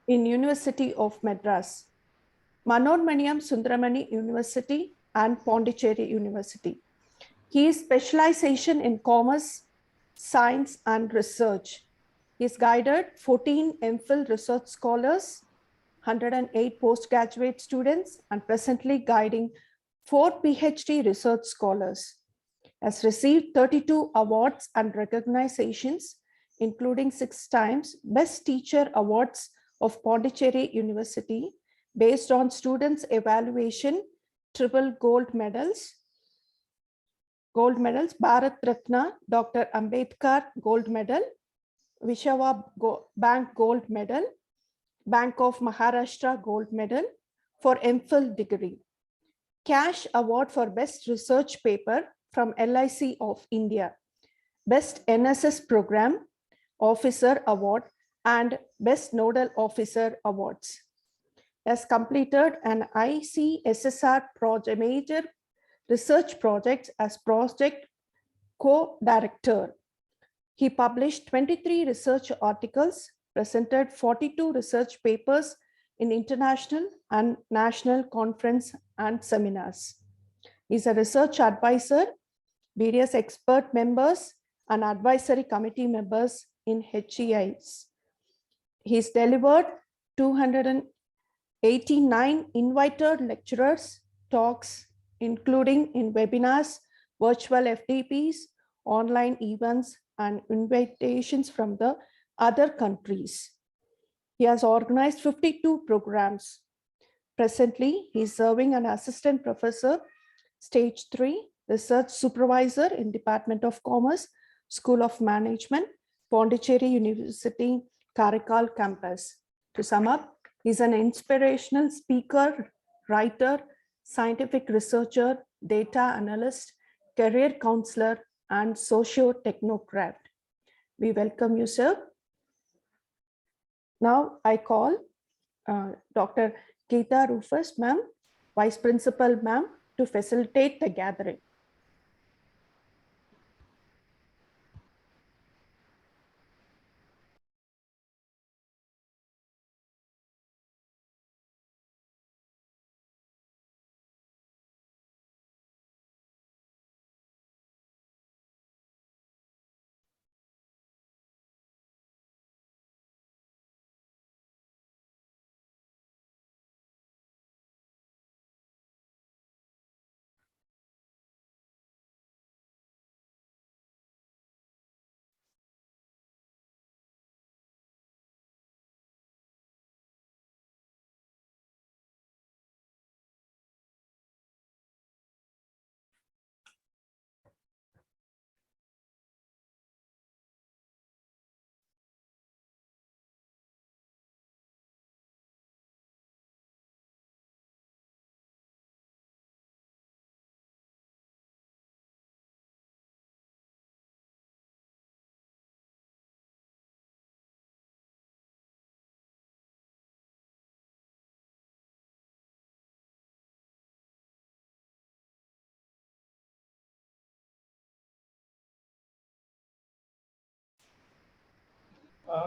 in University of Madras, Manoormaniam Sundaramani University, and Pondicherry University. His specialization in commerce, science, and research. He's guided 14 MPhil research scholars, 108 postgraduate students, and presently guiding 4 PhD research scholars. Has received 32 awards and recognitions, including 6 times Best Teacher Awards of Pondicherry University based on students' evaluation, triple gold medals, Bharat Ratna, Dr. Ambedkar Gold Medal, Vishwa Bank Gold Medal, Bank of Maharashtra Gold Medal for MPhil degree. Cash Award for Best Research Paper from LIC of India, Best NSS Program Officer Award, and Best Nodal Officer Awards. Has completed an ICSSR project, major research projects as project co-director. He published 23 research articles, presented 42 research papers in international and national conference and seminars. He's a research advisor, various expert members, and advisory committee members in HEIs. He's delivered 289 invited lecturers, talks, including in webinars, virtual FDPs, online events, and invitations from the other countries. He has organized 52 programs. Presently, he is serving an assistant professor, stage 3, research supervisor in Department of Commerce, School of Management, Pondicherry University, Karaikal campus. To sum up, he's an inspirational speaker, writer, scientific researcher, data analyst, career counselor, and socio-technocrat. We welcome you, sir. Now I call Dr. Geeta Rufus, ma'am, Vice Principal, ma'am, to facilitate the gathering.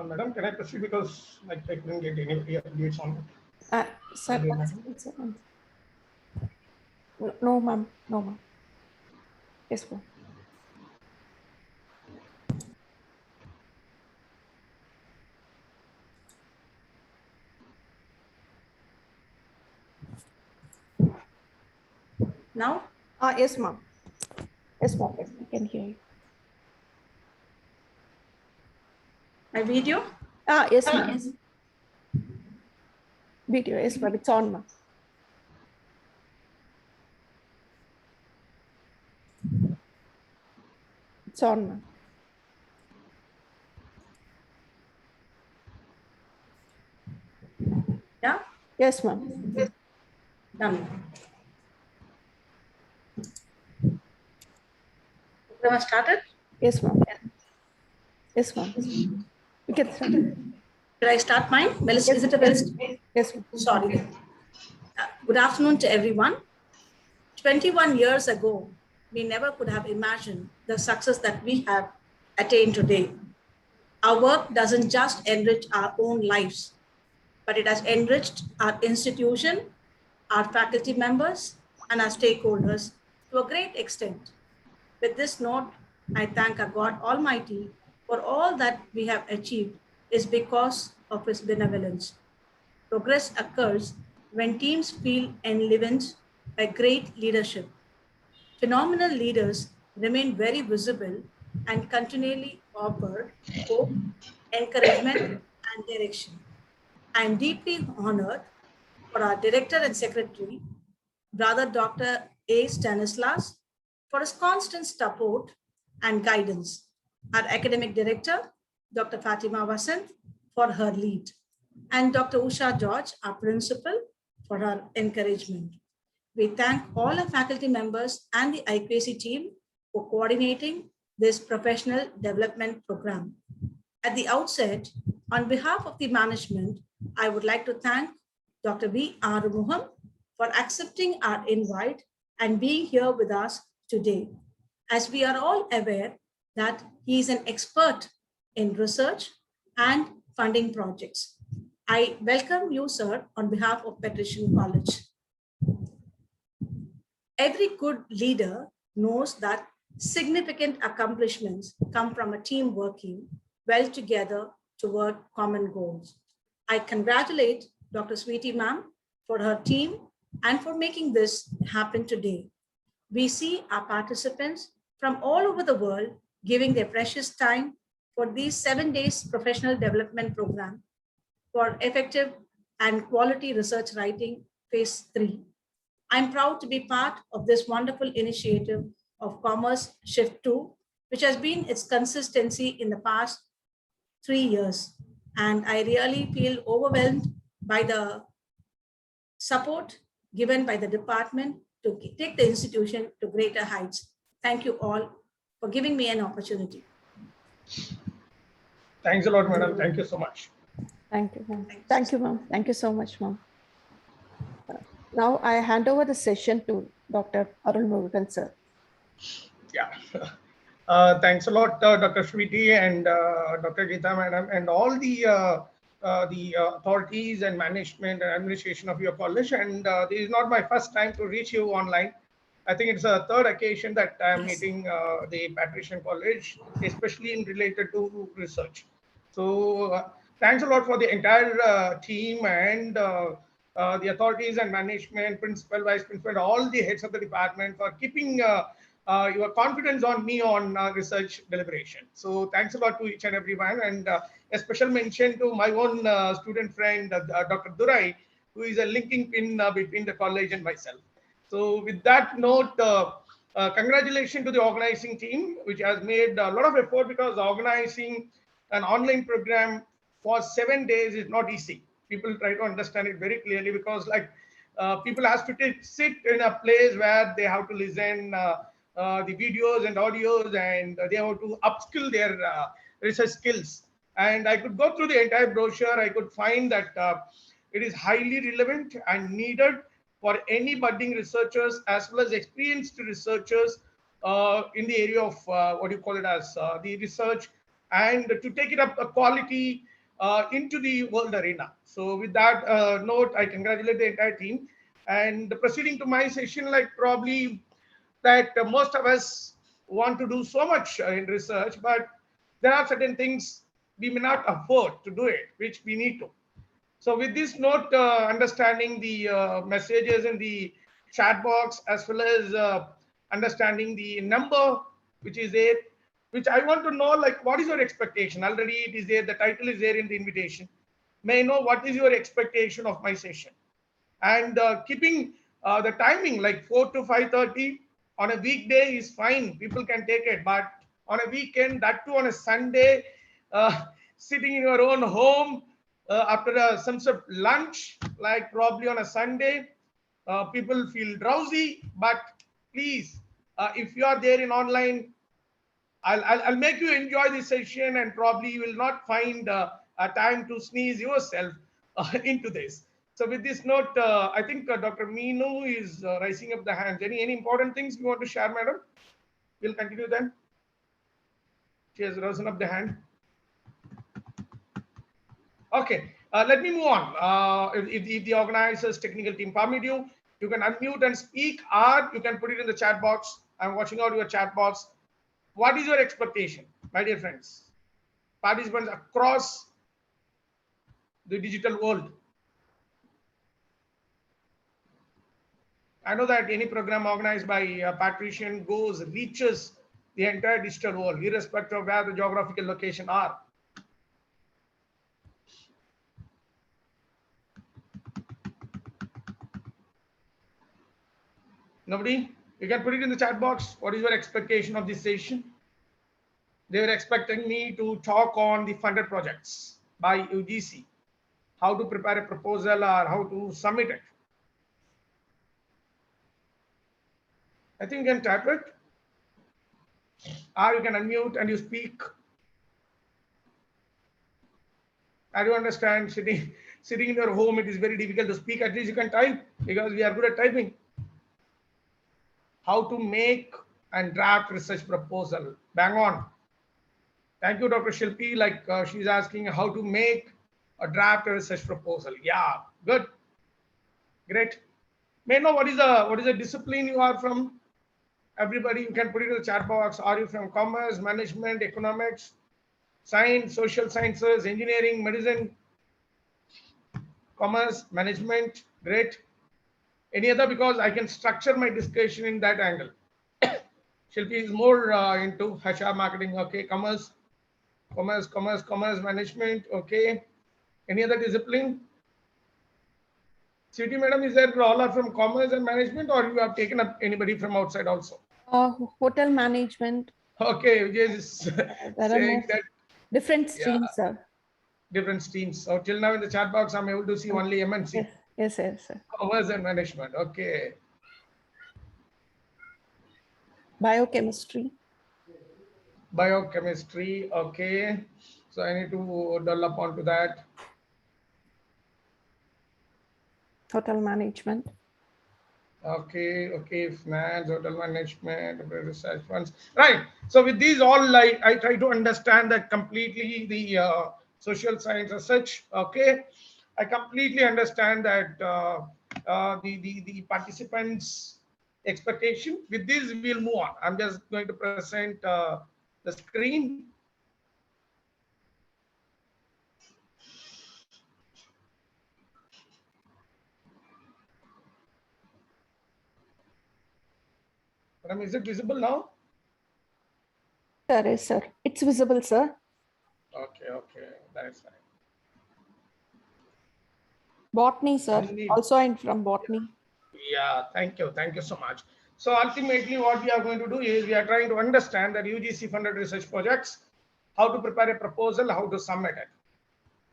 Madam, can I proceed because I couldn't get any updates on it? Sir, no, ma'am. No, ma'am. Yes, ma'am. Now? Yes, ma'am. Yes, ma'am. Yes, I can hear you. My video? Yes, ma'am. Yes. Video, yes, ma'am. It's on, ma'am. It's on, ma'am. Yeah? Yes, ma'am. Done. Program started? Yes, ma'am. Yes, ma'am. We can start. Should I start mine? Yes, is it a best? Yes, ma'am. Sorry. Good afternoon to everyone. 21 years ago, we never could have imagined the success that we have attained today. Our work doesn't just enrich our own lives, but it has enriched our institution, our faculty members, and our stakeholders to a great extent. With this note, I thank our God Almighty for all that we have achieved is because of His benevolence. Progress occurs when teams feel enlivened by great leadership. Phenomenal leaders remain very visible and continually offer hope, encouragement, and direction. I am deeply honored for our Director and Secretary, Brother Dr. A. Stanislas, for his constant support and guidance. Our Academic Director, Dr. Fatima Vasant, for her lead, and Dr. Usha George, our Principal, for her encouragement. We thank all our faculty members and the IQAC team for coordinating this professional development program. At the outset, on behalf of the management, I would like to thank Dr. V. Arumuham for accepting our invite and being here with us today. As we are all aware that he is an expert in research and funding projects. I welcome you, sir, on behalf of Patrician College. Every good leader knows that significant accomplishments come from a team working well together toward common goals. I congratulate Dr. Sweetie ma'am for her team and for making this happen today. We see our participants from all over the world giving their precious time for these 7 days professional development program for effective and quality research writing phase 3. I'm proud to be part of this wonderful initiative of Commerce Shift 2, which has been its consistency in the past 3 years. And I really feel overwhelmed by the support given by the department to take the institution to greater heights. Thank you all for giving me an opportunity. Thanks a lot, madam. Thank you so much. Thank you, ma'am. Thank you, ma'am. Thank you so much, ma'am. Now I hand over the session to Dr. Arul Murugan, sir. Yeah. Thanks a lot, Dr. Sweetie and Dr. Geeta madam, and all the authorities and management and administration of your college. And this is not my first time to reach you online. I think it's a third occasion that I'm meeting the Patrician College, especially in related to research. So thanks a lot for the entire team and the authorities and management, principal, vice principal, all the heads of the department for keeping your confidence on me on research deliberation. So thanks a lot to each and everyone, and a special mention to my own student friend, Dr. Durai, who is a linking pin between the college and myself. So with that note, congratulations to the organizing team, which has made a lot of effort, because organizing an online program for 7 days is not easy. People try to understand it very clearly, because people have to sit in a place where they have to listen the videos and audios, and they have to upskill their research skills. And I could go through the entire brochure. I could find that it is highly relevant and needed for any budding researchers as well as experienced researchers in the area of what you call it as the research, and to take it up a quality into the world arena. So with that note, I congratulate the entire team. And proceeding to my session, probably that most of us want to do so much in research, but there are certain things we may not afford to do it, which we need to. So with this note, understanding the messages in the chat box, as well as understanding the number which is there, which I want to know, what is your expectation? Already it is there, the title is there in the invitation. May I know what is your expectation of my session? And keeping the timing 4 to 5:30 on a weekday is fine. People can take it, but on a weekend, that too on a Sunday, sitting in your own home, after some sort of lunch, probably on a Sunday, people feel drowsy. But please, if you are there in online, I'll make you enjoy this session, and probably you will not find a time to sneeze yourself into this. So with this note, I think Dr. Meenu is raising up the hands. Any important things you want to share, madam? We'll continue then. She has risen up the hand. Okay, let me move on. If the organizers technical team permit you, you can unmute and speak, or you can put it in the chat box. I'm watching out your chat box. What is your expectation, my dear friends? Participants across the digital world. I know that any program organized by Patrician reaches the entire digital world, irrespective of where the geographical location are. Nobody? You can put it in the chat box. What is your expectation of this session? They were expecting me to talk on the funded projects by UGC, how to prepare a proposal or how to submit it. I think you can type it, or you can unmute and you speak. I do understand sitting in your home, it is very difficult to speak. At least you can type because we are good at typing. How to make and draft research proposal. Bang on. Thank you, Dr. Shilpi. Like she's asking how to make a draft research proposal. Yeah, good, great. May I know what is the discipline you are from? Everybody, you can put it in the chat box. Are you from commerce, management, economics, science, social sciences, engineering, medicine, commerce, management? Great. Any other? Because I can structure my discussion in that angle. Shilpi is more into HR marketing. Okay, commerce, management. Okay. Any other discipline? City madam, is there all are from commerce and management, or you have taken up anybody from outside also? Hotel management. Okay, Vijay is saying that different streams, sir. Different streams. So till now in the chat box, I'm able to see only MNC. Yes, sir. Commerce and management. Okay. Biochemistry. Okay. So I need to develop onto that. Hotel management. Okay. Finance, hotel management, research funds. Right. So with these all, I try to understand that completely the social science as such. Okay. I completely understand that the participants' expectation. With this, we'll move on. I'm just going to present the screen. Madam, is it visible now? Sir. It's visible, sir. Okay. That's fine. Botany, sir. Also I'm from botany. Yeah, thank you so much. So ultimately what we are going to do is we are trying to understand that UGC funded research projects, how to prepare a proposal, how to submit it.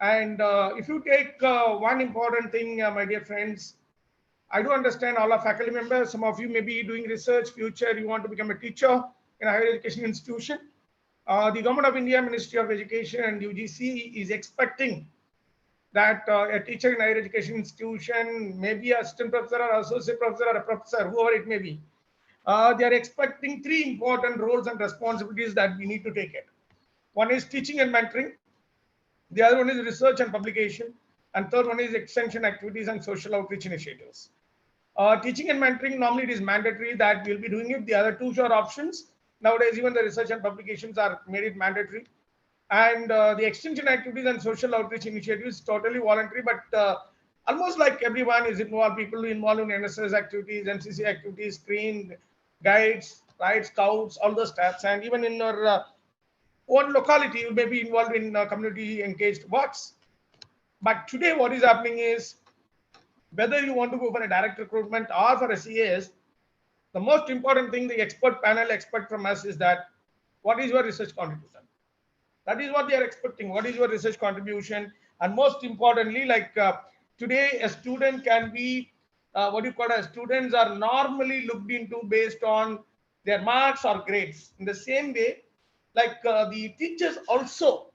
And if you take one important thing, my dear friends, I do understand all our faculty members, some of you may be doing research, future you want to become a teacher in a higher education institution. The Government of India, Ministry of Education and UGC is expecting that a teacher in higher education institution, maybe assistant professor or associate professor or a professor, whoever it may be, they are expecting three important roles and responsibilities that we need to take it. One is teaching and mentoring. The other one is research and publication. And third one is extension activities and social outreach initiatives. Teaching and mentoring, normally it is mandatory that we'll be doing it. The other two are options. Nowadays, even the research and publications are made it mandatory. And the extension activities and social outreach initiatives totally voluntary, but almost like everyone is involved. People involved in NSS activities, NCC activities, screen, guides, right, scouts, all those stats. And even in your own locality, you may be involved in community engaged works. But today what is happening is, whether you want to go for a direct recruitment or for a CAS, the most important thing the expert panel expect from us is that what is your research contribution? That is what they are expecting. What is your research contribution? And most importantly, like today, a student can be students are normally looked into based on their marks or grades. In the same way, like the teachers also,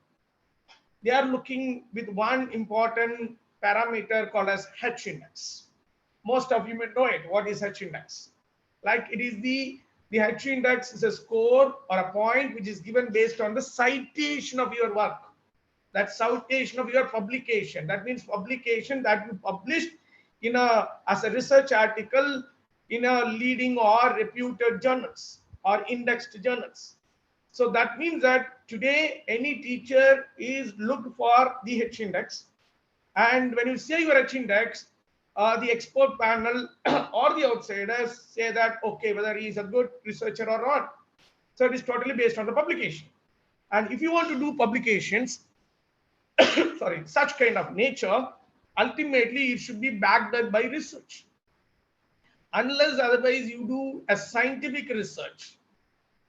they are looking with one important parameter called as H index. Most of you may know it. What is H index? Like it is the H index is a score or a point which is given based on the citation of your work. that citation of your publication. That means publication that you published in as a research article in a leading or reputed journals or indexed journals. So that means that today any teacher is looked for the H index. And when you say your H index, the expert panel or the outsiders say that, okay, whether he is a good researcher or not. So it is totally based on the publication. And if you want to do publications, sorry, such kind of nature, ultimately it should be backed up by research. Unless otherwise you do a scientific research,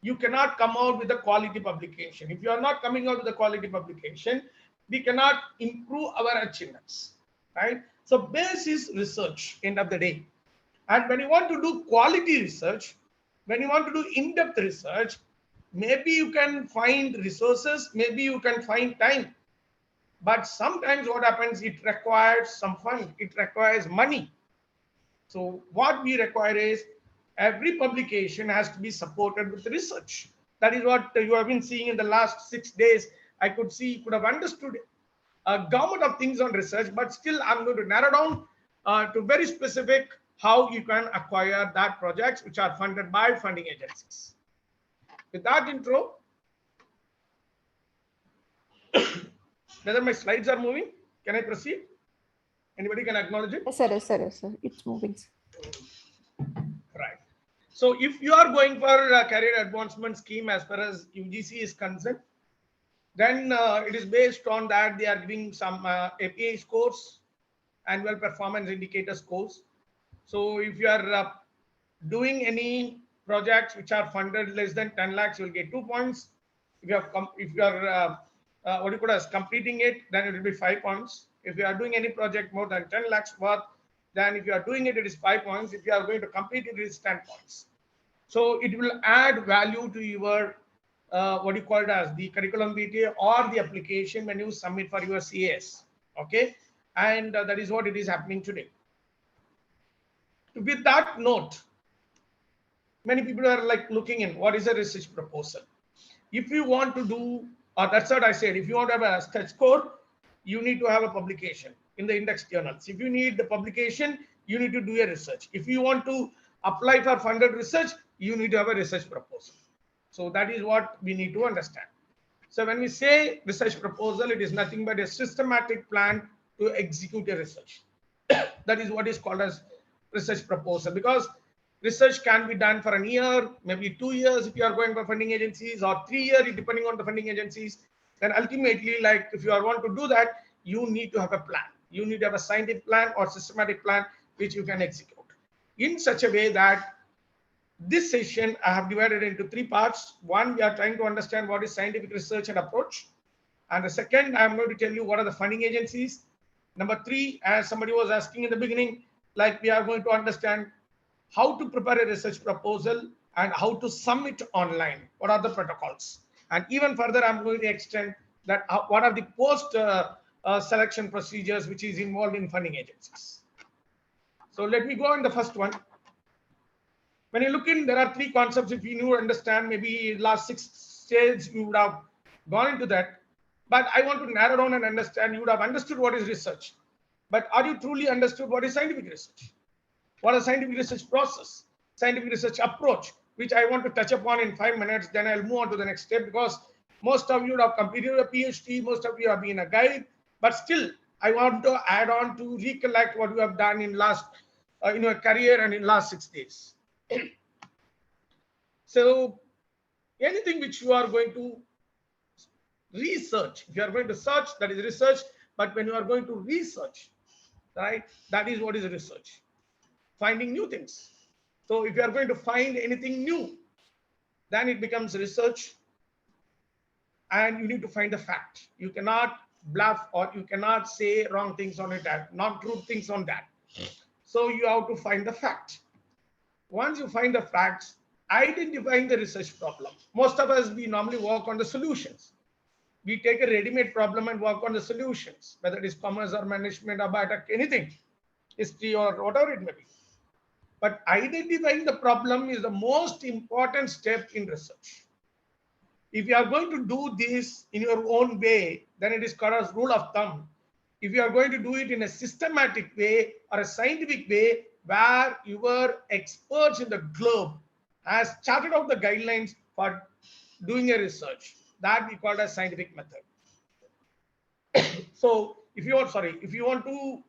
you cannot come out with a quality publication. If you are not coming out with a quality publication, we cannot improve our achievements, right? So base is research, end of the day. And when you want to do quality research, when you want to do in-depth research, maybe you can find resources, maybe you can find time. But sometimes what happens, it requires some fund, it requires money. So what we require is every publication has to be supported with research. That is what you have been seeing in the last 6 days. I could see, you could have understood a gamut of things on research, but still I'm going to narrow down to very specific how you can acquire that projects which are funded by funding agencies. With that intro, whether my slides are moving, can I proceed? Anybody can acknowledge it? Yes, sir. Yes, sir. Yes, sir. It's moving. Right. So if you are going for a career advancement scheme as far as UGC is concerned, then it is based on that they are giving some API scores, annual performance indicator scores. So if you are doing any projects which are funded less than 10 lakhs, you will get 2 points. If you are what you call as completing it, then it will be 5 points. If you are doing any project more than 10 lakhs worth, then if you are doing it, it is 5 points. If you are going to complete it, it is 10 points. So it will add value to your what you call it as the curriculum vitae or the application when you submit for your CAS. Okay, and that is what it is happening today. With that note, many people are like looking in what is a research proposal. If you want to do, that's what I said, if you want to have a stretch score, you need to have a publication in the index journals. If you need the publication, you need to do a research. If you want to apply for funded research, you need to have a research proposal. So that is what we need to understand. So when we say research proposal, it is nothing but a systematic plan to execute a research. That is what is called as research proposal, because research can be done for a year, maybe 2 years if you are going for funding agencies, or 3 years depending on the funding agencies. Then ultimately, like if you are want to do that, you need to have a plan. You need to have a scientific plan or systematic plan which you can execute in such a way that this session I have divided into 3 parts. One, we are trying to understand what is scientific research and approach. And the second, I am going to tell you what are the funding agencies. Number 3, as somebody was asking in the beginning, like we are going to understand how to prepare a research proposal and how to submit online. What are the protocols? And even further, I'm going to extend that what are the post selection procedures which is involved in funding agencies. So let me go on the first one. When you look in, there are 3 concepts. If you knew understand, maybe last 6 stages you would have gone into that. But I want to narrow down and understand. You would have understood what is research. But are you truly understood what is scientific research? What is scientific research process, scientific research approach, which I want to touch upon in 5 minutes. Then I'll move on to the next step, because most of you would have completed a PhD, most of you have been a guide, but still I want to add on to recollect what you have done in last in your career and in last 6 days. So anything which you are going to research, if you are going to search, that is research. But when you are going to research, right, that is what is research. Finding new things. So if you are going to find anything new, then it becomes research, and you need to find the fact. You cannot bluff, or you cannot say wrong things on it, not true things on that. So you have to find the fact. Once you find the facts, identifying the research problem. Most of us, we normally work on the solutions. We take a ready-made problem and work on the solutions, whether it is commerce or management or biotech, anything, history or whatever it may be. But identifying the problem is the most important step in research. If you are going to do this in your own way, then it is called as rule of thumb. If you are going to do it in a systematic way or a scientific way, where your experts in the globe has charted out the guidelines for doing a research, that we call as scientific method. So if you want to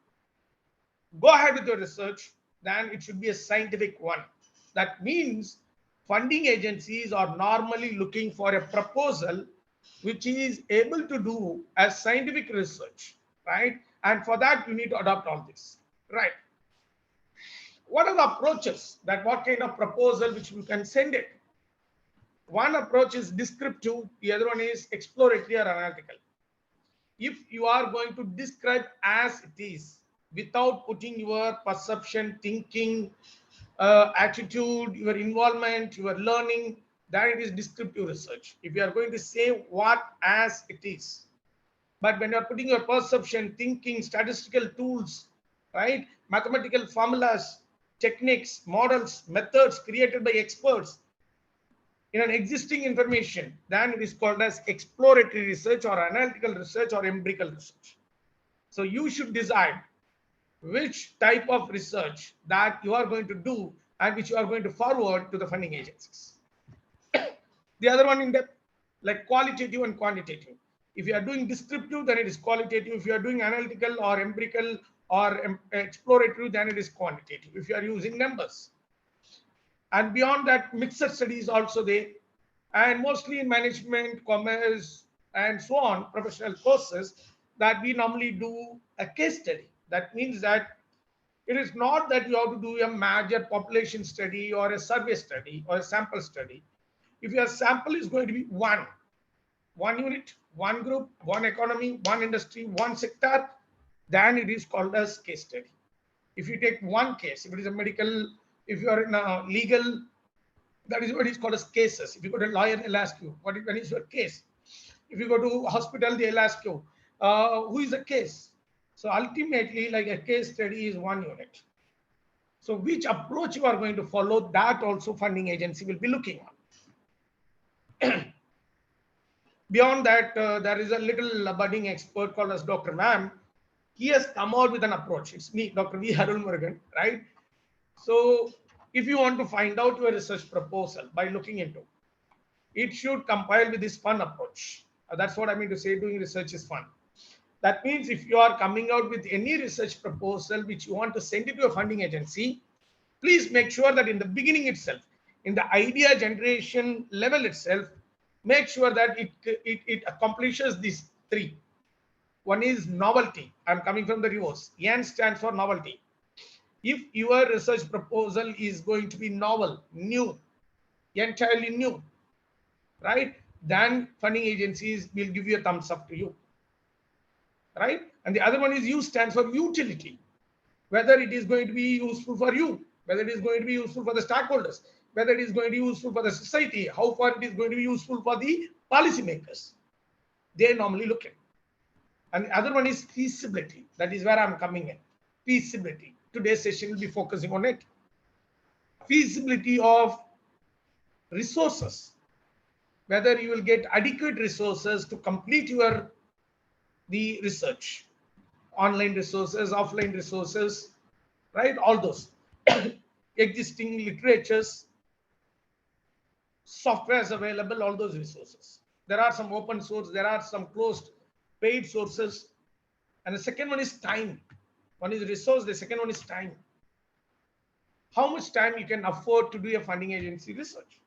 go ahead with your research, then it should be a scientific one. That means funding agencies are normally looking for a proposal which is able to do a scientific research, right? And for that, you need to adopt all this, right? What are the approaches, that what kind of proposal which you can send it? One approach is descriptive, the other one is exploratory or analytical. If you are going to describe as it is without putting your perception, thinking, attitude, your involvement, your learning, then it is descriptive research. If you are going to say what as it is, but when you are putting your perception, thinking, statistical tools, right, mathematical formulas, techniques, models, methods created by experts in an existing information, then it is called as exploratory research or analytical research or empirical research. So you should decide which type of research that you are going to do and which you are going to forward to the funding agencies. The other one in depth, like qualitative and quantitative. If you are doing descriptive, then it is qualitative. If you are doing analytical or empirical or exploratory, then it is quantitative. If you are using numbers. And beyond that, mixed studies also there. And mostly in management, commerce, and so on, professional courses, that we normally do a case study. That means that it is not that you have to do a major population study or a survey study or a sample study. If your sample is going to be one unit, one group, one economy, one industry, one sector, then it is called as case study. If you take one case, if it is a medical, if you are in a legal, that is what is called as cases. If you go to a lawyer, they'll ask you, when is your case? If you go to a hospital, they'll ask you, who is the case? So ultimately, like a case study is one unit. So which approach you are going to follow, that also funding agency will be looking on. Beyond that, there is a little budding expert called as Dr. Mam. He has come out with an approach. It's me, Dr. V. Arul Murugan, right? So if you want to find out your research proposal by looking into, it should compile with this fun approach. That's what I mean to say, doing research is fun. That means if you are coming out with any research proposal which you want to send it to a funding agency, please make sure that in the beginning itself, in the idea generation level itself, make sure that it accomplishes these three. One is novelty. I'm coming from the reverse. N stands for novelty. If your research proposal is going to be novel, new, entirely new, right, then funding agencies will give you a thumbs up to you, right? And the other one is U stands for utility. Whether it is going to be useful for you, whether it is going to be useful for the stakeholders, whether it is going to be useful for the society, how far it is going to be useful for the policymakers. They normally look at. And the other one is feasibility. That is where I'm coming in. Feasibility. Today's session will be focusing on it. Feasibility of resources. Whether you will get adequate resources to complete the research. Online resources, offline resources, right? All those. Existing literatures, softwares available, all those resources. There are some open source, there are some closed paid sources. And the second one is time. One is resource, the second one is time. How much time you can afford to do a funding agency research?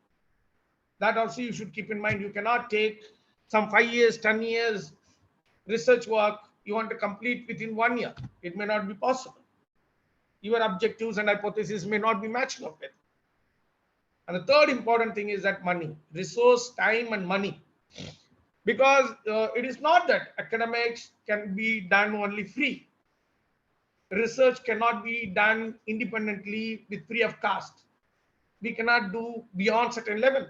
That also you should keep in mind. You cannot take some 5 years, 10 years research work you want to complete within 1 year. It may not be possible. Your objectives and hypotheses may not be matching up with. And the third important thing is that money, resource, time, and money. Because it is not that academics can be done only free. Research cannot be done independently with free of cost. We cannot do beyond certain level.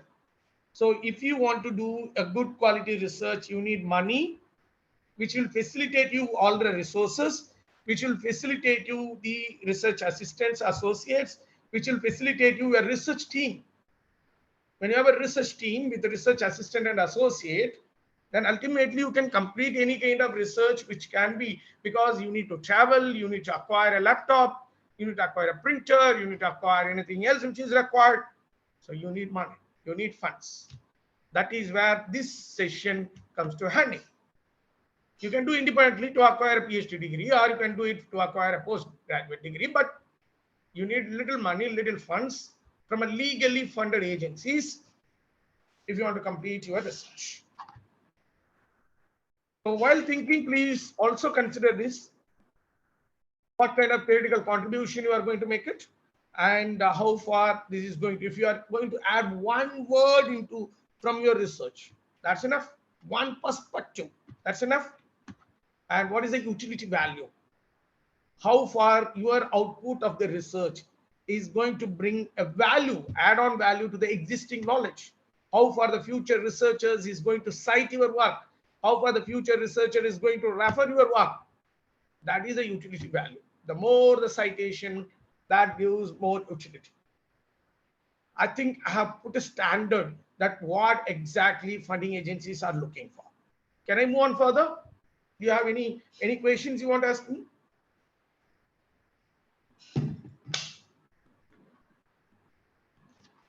So if you want to do a good quality research, you need money, which will facilitate you all the resources, which will facilitate you the research assistants, associates, which will facilitate you a research team. When you have a research team with a research assistant and associate, then ultimately you can complete any kind of research which can be, because you need to travel, you need to acquire a laptop, you need to acquire a printer, you need to acquire anything else which is required. So you need money, you need funds. That is where this session comes to handy. You can do independently to acquire a PhD degree, or you can do it to acquire a postgraduate degree, but you need little money, little funds from a legally funded agencies if you want to complete your research. So while thinking, please also consider this: what kind of theoretical contribution you are going to make it, and how far this is going to, if you are going to add one word into from your research, that's enough. One perspective, that's enough. And what is the utility value? How far your output of the research is going to bring a value, add-on value to the existing knowledge. How far the future researchers is going to cite your work. How far the future researcher is going to refer your work. That is a utility value. The more the citation, that gives more utility. I think I have put a standard that what exactly funding agencies are looking for. Can I move on further? Do you have any questions you want to ask me?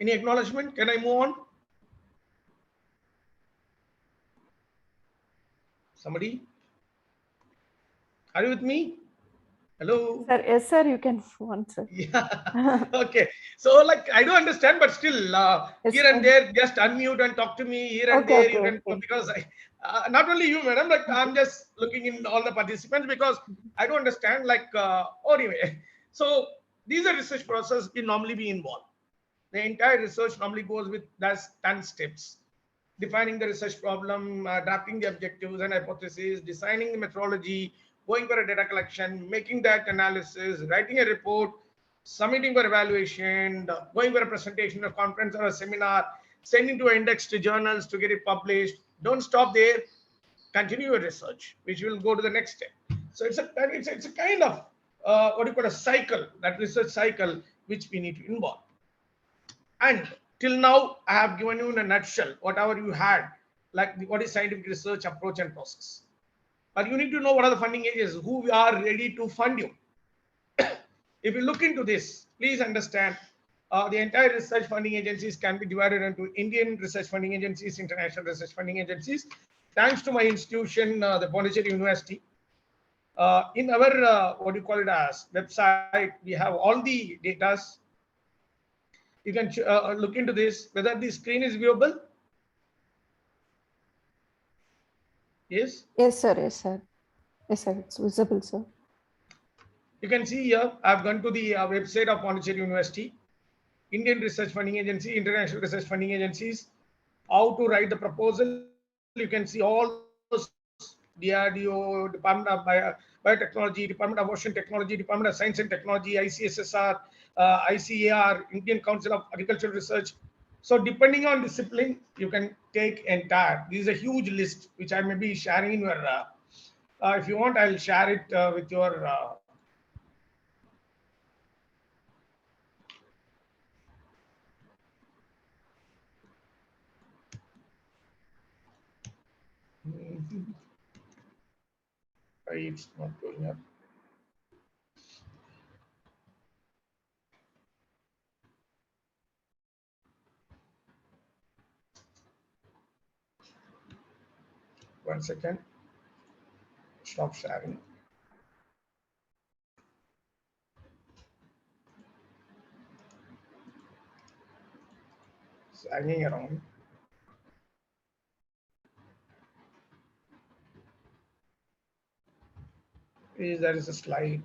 Any acknowledgement? Can I move on? Somebody? Are you with me? Hello? Sir, yes, sir, you can move on, sir. Yeah. Okay. So, like, I do understand, but still, Yes, here and sir. there, just unmute and talk to me. Here and Okay, there, okay, you can, okay. because not only you, madam, like, I'm just looking in all the participants because I don't understand, like, anyway. So, these are research process we normally be involved. The entire research normally goes with that's 10 steps: defining the research problem, drafting the objectives and hypotheses, designing the methodology, going for a data collection, making that analysis, writing a report, submitting for evaluation, going for a presentation, a conference or a seminar, sending to indexed journals to get it published. Don't stop there. Continue your research, which will go to the next step. So it's a kind of what do you call a cycle, that research cycle which we need to involve. And till now, I have given you in a nutshell whatever you had, like what is scientific research approach and process. But you need to know what are the funding agencies who are ready to fund you. If you look into this, please understand the entire research funding agencies can be divided into Indian research funding agencies, international research funding agencies. Thanks to my institution, the Pondicherry University, in our what do you call it as website, we have all the datas. You can look into this, whether the screen is viewable. Yes. Yes, sir, yes, sir. Yes, sir, it's visible, sir. You can see here, I've gone to the website of Pondicherry University, Indian Research Funding Agency, International Research Funding Agencies, how to write the proposal. You can see all those DRDO, Department of Biotechnology, Department of Ocean Technology, Department of Science and Technology, ICSSR, ICAR, Indian Council of Agricultural Research. So depending on discipline, you can take entire. This is a huge list, which I may be sharing in your, if you want, I'll share it with your, it's not going up. One second. Stop sharing. It's hanging around. There is a slight.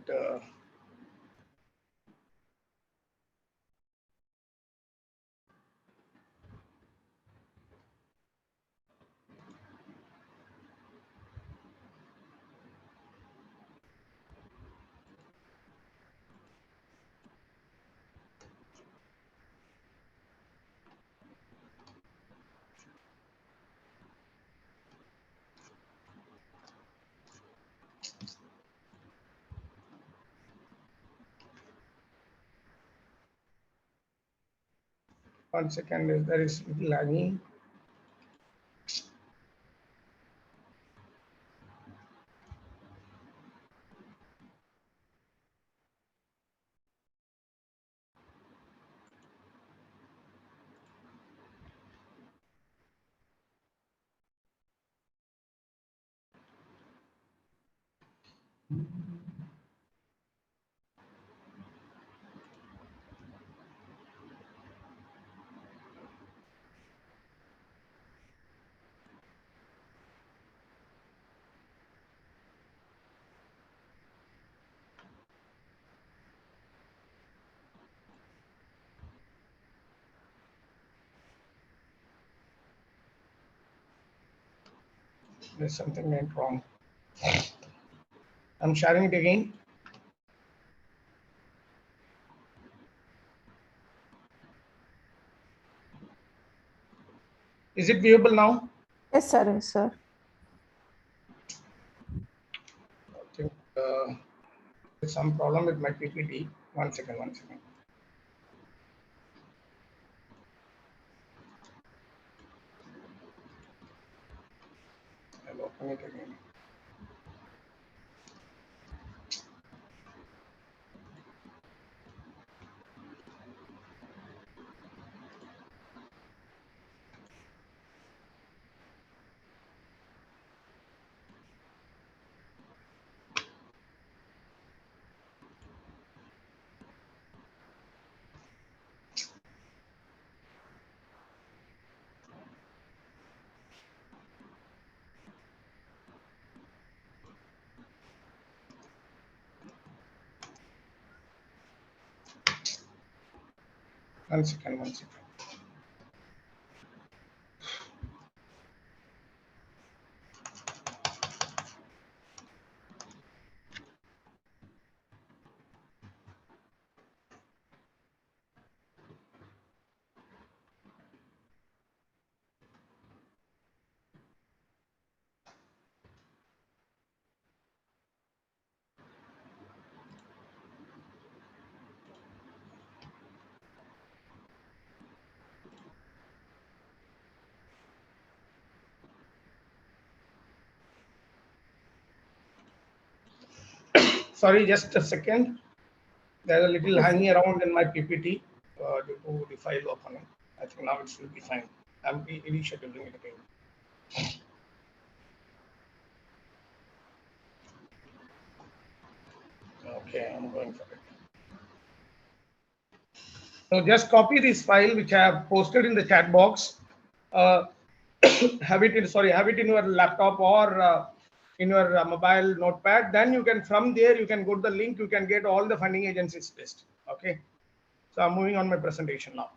1 second, there is lagging. There's something went wrong. I'm sharing it again. Is it viewable now? Yes, sir. Yes, sir. I think there's some problem with my PPT. 1 second, 1 second. I'll open it again. One second, 1 second. Sorry, just a second. There's a little hanging around in my PPT due to the file opening. I think now it should be fine. I'm rescheduling it again. Okay, I'm going for it. So just copy this file which I have posted in the chat box. Have it in your laptop or in your mobile notepad. Then you can, from there, you can go to the link. You can get all the funding agencies list. Okay. So I'm moving on my presentation now.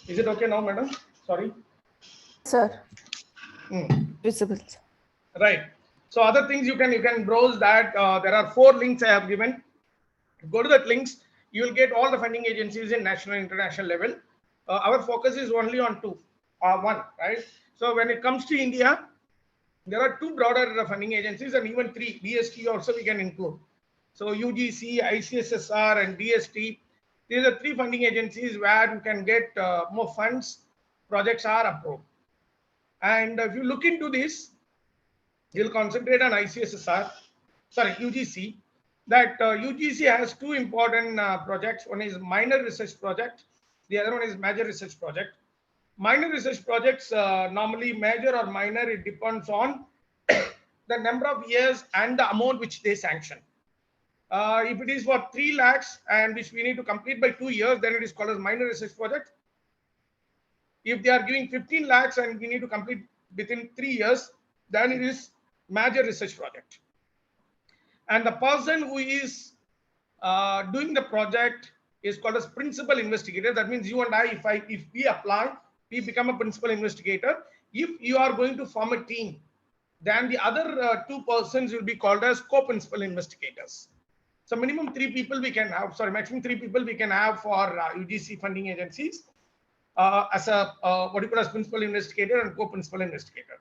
Is it okay now, madam? Sorry. Sir. Visible. Right. So other things you can browse that. There are 4 links I have given. Go to that links. You will get all the funding agencies in national and international level. Our focus is only on 2 or 1, right? So when it comes to India, there are 2 broader funding agencies and even 3 DST also we can include. So UGC, ICSSR and DST. These are 3 funding agencies where you can get more funds. Projects are approved. And if you look into this, you'll concentrate on ICSSR, sorry, UGC. That UGC has 2 important projects. One is minor research project. The other one is major research project. Minor research projects, normally major or minor, it depends on the number of years and the amount which they sanction. If it is for 3 lakhs and which we need to complete by 2 years, then it is called as minor research project. If they are giving 15 lakhs and we need to complete within 3 years, then it is major research project. And the person who is doing the project is called as principal investigator. That means you and I, if we apply, we become a principal investigator. If you are going to form a team, then the other 2 persons will be called as co-principal investigators. So minimum 3 people we can have, sorry, maximum 3 people we can have for UGC funding agencies as a what you call as principal investigator and co-principal investigator.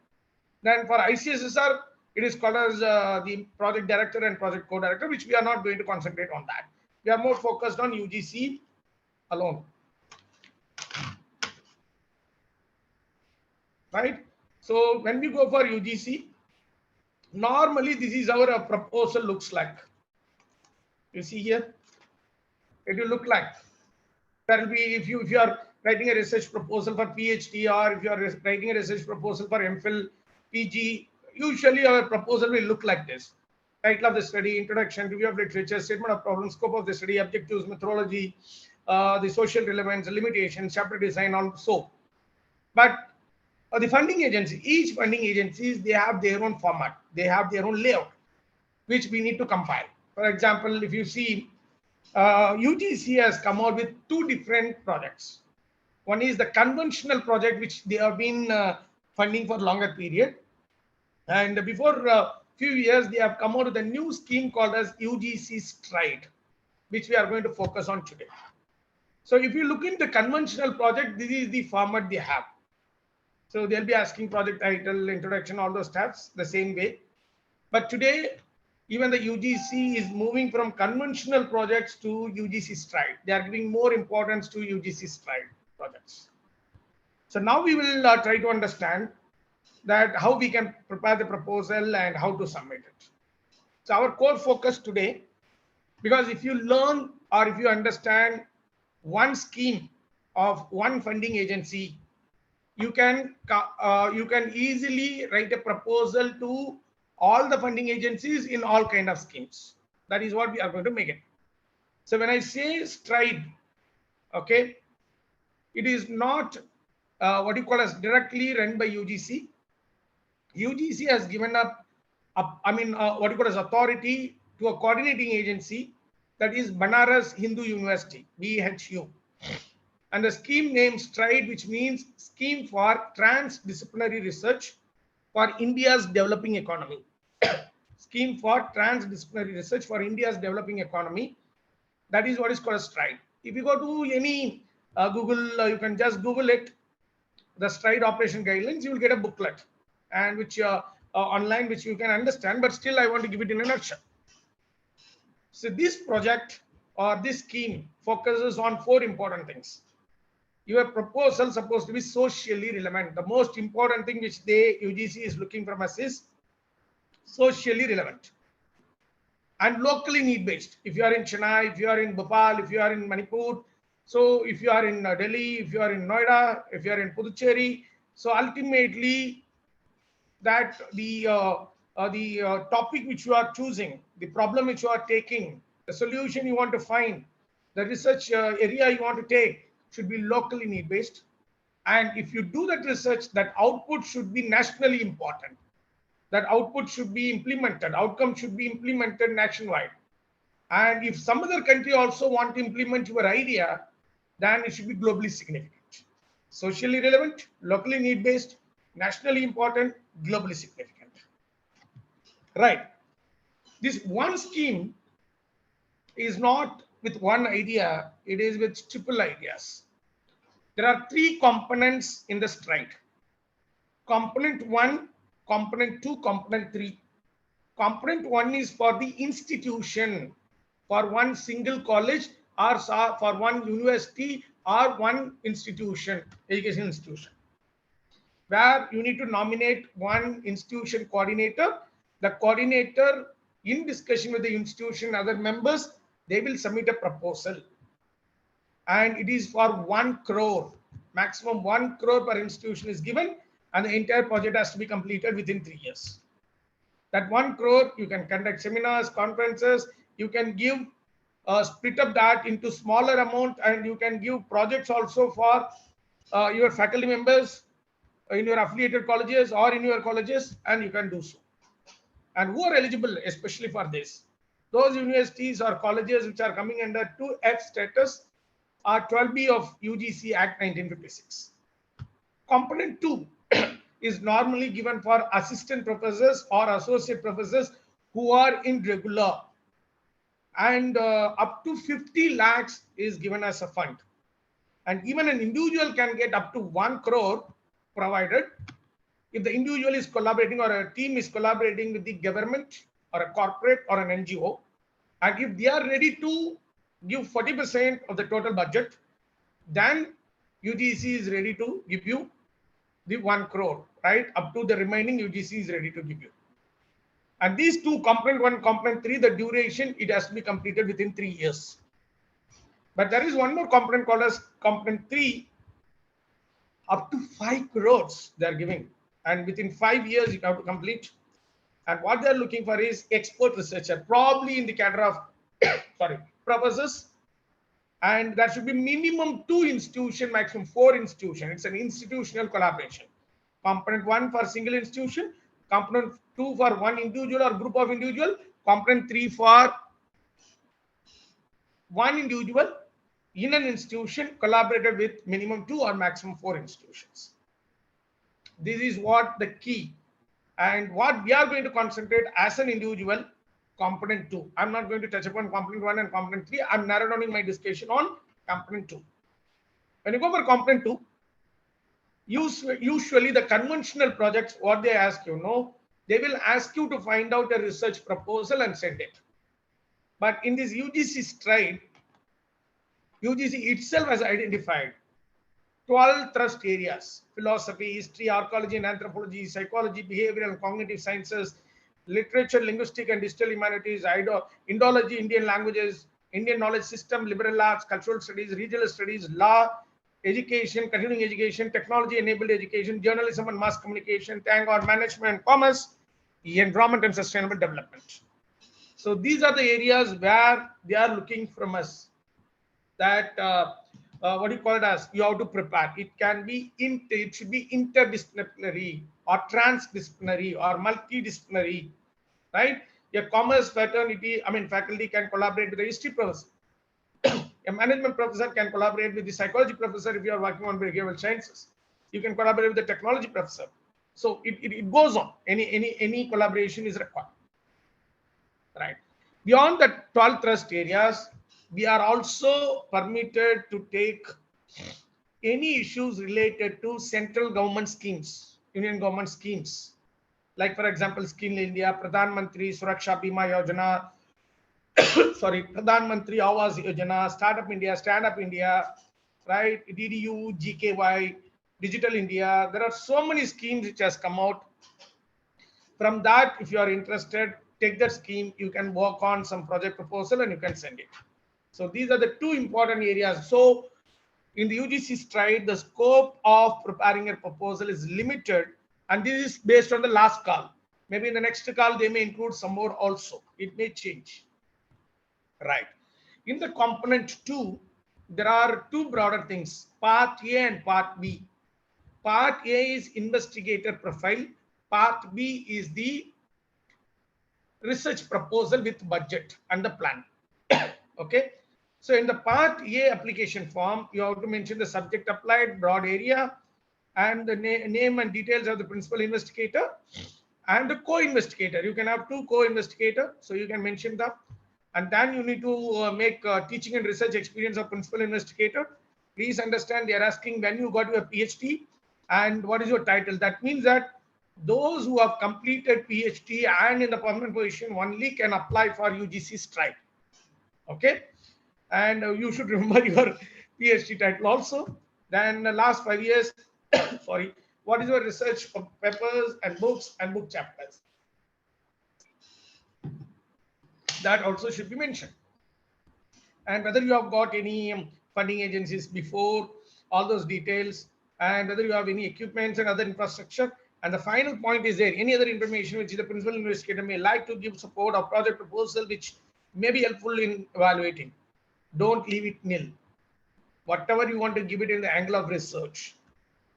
Then for ICSSR, It is called as the project director and project co-director, which we are not going to concentrate on that. We are more focused on UGC alone. Right? So when we go for UGC, normally this is how a proposal looks like. You see here, it will look like there will be, if you are writing a research proposal for PhD, or if you are writing a research proposal for MPhil, PG, usually our proposal will look like this. Title of the study, introduction, review of literature, statement of problem, scope of the study, objectives, methodology, the social relevance, limitations, chapter design, all so. But the funding agency, each funding agencies, they have their own format, they have their own layout, which we need to compile. For example, if you see, UGC has come out with two different projects. One is the conventional project, which they have been funding for longer period. And before a few years, they have come out with a new scheme called as UGC Stride, which we are going to focus on today. So if you look into the conventional project, this is the format they have. So they'll be asking project title, introduction, all those stuffs the same way. But today, even the UGC is moving from conventional projects to UGC Stride. They are giving more importance to UGC Stride projects. So now we will try to understand that how we can prepare the proposal and how to submit it. So our core focus today, because if you learn or if you understand one scheme of one funding agency, you can easily write a proposal to all the funding agencies in all kind of schemes. That is what we are going to make it. So when I say Stride, okay, it is not what you call as directly run by UGC. UGC has given up what you call as authority to a coordinating agency, that is Banaras Hindu University, BHU. And the scheme name Stride, which means Scheme for Transdisciplinary Research for India's Developing Economy. Scheme for Transdisciplinary Research for India's Developing Economy. That is what is called a Stride. If you go to any Google, you can just Google it, the Stride operation guidelines, you will get a booklet, and which online, which you can understand, but still I want to give it in a nutshell. So this project or this scheme focuses on four important things. Your proposal is supposed to be socially relevant. The most important thing which UGC is looking from us is socially relevant and locally need-based. If you are in Chennai, if you are in Bhopal, if you are in Manipur, so if you are in Delhi, if you are in Noida, if you are in Puducherry, so ultimately that the topic which you are choosing, the problem which you are taking, the solution you want to find, the research area you want to take should be locally need-based. And if you do that research, that output should be nationally important. That output should be implemented, outcome should be implemented nationwide. And if some other country also want to implement your idea, then it should be globally significant. Socially relevant, locally need-based, nationally important, globally significant. Right. This one scheme is not with one idea, it is with triple ideas. There are three components in the Stride. Component 1, component 2, component 3. Component 1 is for the institution, for one single college or for one university or one institution, education institution, where you need to nominate one institution coordinator. The coordinator, in discussion with the institution, other members, they will submit a proposal. And it is for 1 crore. Maximum 1 crore per institution is given, and the entire project has to be completed within 3 years. That 1 crore, you can conduct seminars, conferences, you can give split up that into smaller amount, and you can give projects also for your faculty members in your affiliated colleges or in your colleges, and you can do so. And who are eligible especially for this? Those universities or colleges which are coming under 2F status are 12B of UGC Act 1956. Component 2 is normally given for assistant professors or associate professors who are in regular, and up to 50 lakhs is given as a fund. And even an individual can get up to 1 crore provided if the individual is collaborating or a team is collaborating with the government or a corporate or an NGO, and if they are ready to give 40% of the total budget, then UGC is ready to give you the 1 crore, right? Up to the remaining, UGC is ready to give you. And these two, component 1, component 3, the duration, it has to be completed within 3 years. But there is one more component called as component 3, up to 5 crores they are giving. And within 5 years, you have to complete. And what they are looking for is expert researcher, probably in the cadre of professors. And there should be minimum 2 institution, maximum 4 institution. It's an institutional collaboration. Component 1 for single institution, component 2 for one individual or group of individual, component 3 for one individual in an institution collaborated with minimum 2 or maximum 4 institutions. This is what the key, and what we are going to concentrate as an individual, component 2. I'm not going to touch upon component 1 and component 3. I'm narrowing my discussion on component 2. When you go for component 2, usually the conventional projects, what they ask you, no, they will ask you to find out a research proposal and send it. But in this UGC stride, UGC itself has identified 12 thrust areas: philosophy, history, archaeology and anthropology, psychology, behavioral and cognitive sciences, literature, linguistic and digital humanities, Indology, Indian languages, Indian knowledge system, liberal arts, cultural studies, regional studies, law, education, continuing education, technology enabled education, journalism and mass communication, management, commerce, environment and sustainable development. So these are the areas where they are looking from us, that what do you call it as, you have to prepare. It can be it should be interdisciplinary or transdisciplinary or multidisciplinary, right? A commerce faculty can collaborate with a history professor. A management professor can collaborate with the psychology professor. If you are working on behavioral sciences, you can collaborate with the technology professor. So it goes on. Any collaboration is required, right? Beyond the 12 thrust areas, we are also permitted to take any issues related to central government schemes, union government schemes, like for example, Skill India, Pradhan Mantri Suraksha Bima Yojana, Pradhan Mantri Awas Yojana, Startup India, Stand Up India, right? DDU, GKY, Digital India. There are so many schemes which has come out. From that, if you are interested, take that scheme. You can work on some project proposal and you can send it. So these are the two important areas. So in the UGC stride, the scope of preparing a proposal is limited, and this is based on the last call. Maybe in the next call, they may include some more also. It may change, right? In the component 2, there are two broader things, part A and part B. Part A is investigator profile. Part B is the research proposal with budget and the plan. Okay. So in the part A application form, you have to mention the subject applied, broad area, and the name and details of the principal investigator and the co-investigator. You can have 2 co-investigators, so you can mention that. And then you need to make teaching and research experience of principal investigator. Please understand, they are asking when you got your PhD and what is your title. That means that those who have completed PhD and in the permanent position only can apply for UGC stride. Okay. And you should remember your PhD title also. Then the last 5 years, sorry, what is your research papers and books and book chapters? That also should be mentioned. And whether you have got any funding agencies before, all those details, and whether you have any equipments and other infrastructure. And the final point is there any other information which the principal investigator may like to give support or project proposal which may be helpful in evaluating. Don't leave it nil. Whatever you want to give it in the angle of research,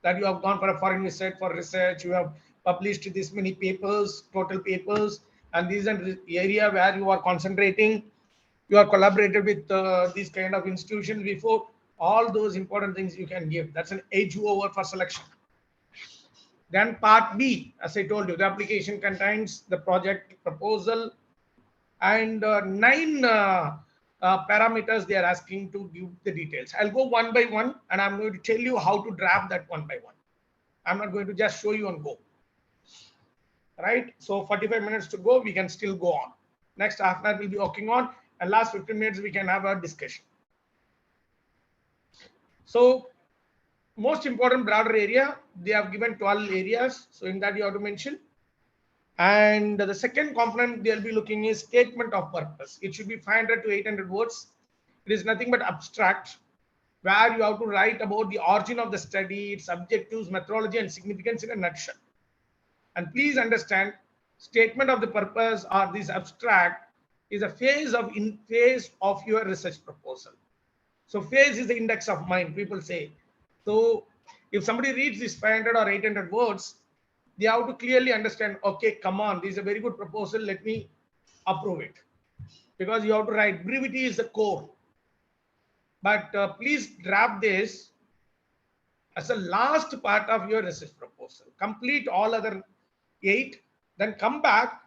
that you have gone for a foreign research, you have published this many papers, total papers, and these are the area where you are concentrating. You are collaborated with these kind of institutions before. All those important things you can give. That's an edge over for selection. Then part B, as I told you, the application contains the project proposal and 9 parameters they are asking to give the details. I'll go one by one and I'm going to tell you how to draft that one by one. I'm not going to just show you and go. right? So 45 minutes to go, we can still go on. Next half an hour we'll be working on, and last 15 minutes we can have a discussion. So most important broader area, they have given 12 areas. So in that you have to mention. And the second component they'll be looking is statement of purpose. It should be 500 to 800 words. It is nothing but abstract, where you have to write about the origin of the study, its objectives, methodology, and significance in a nutshell. And please understand, statement of the purpose or this abstract is a phase of your research proposal. So phase is the index of mind, people say. So if somebody reads this 500 or 800 words, they have to clearly understand, okay, come on, this is a very good proposal, let me approve it. Because you have to write, brevity is the core. But please draft this as a last part of your research proposal. Complete all other 8, then come back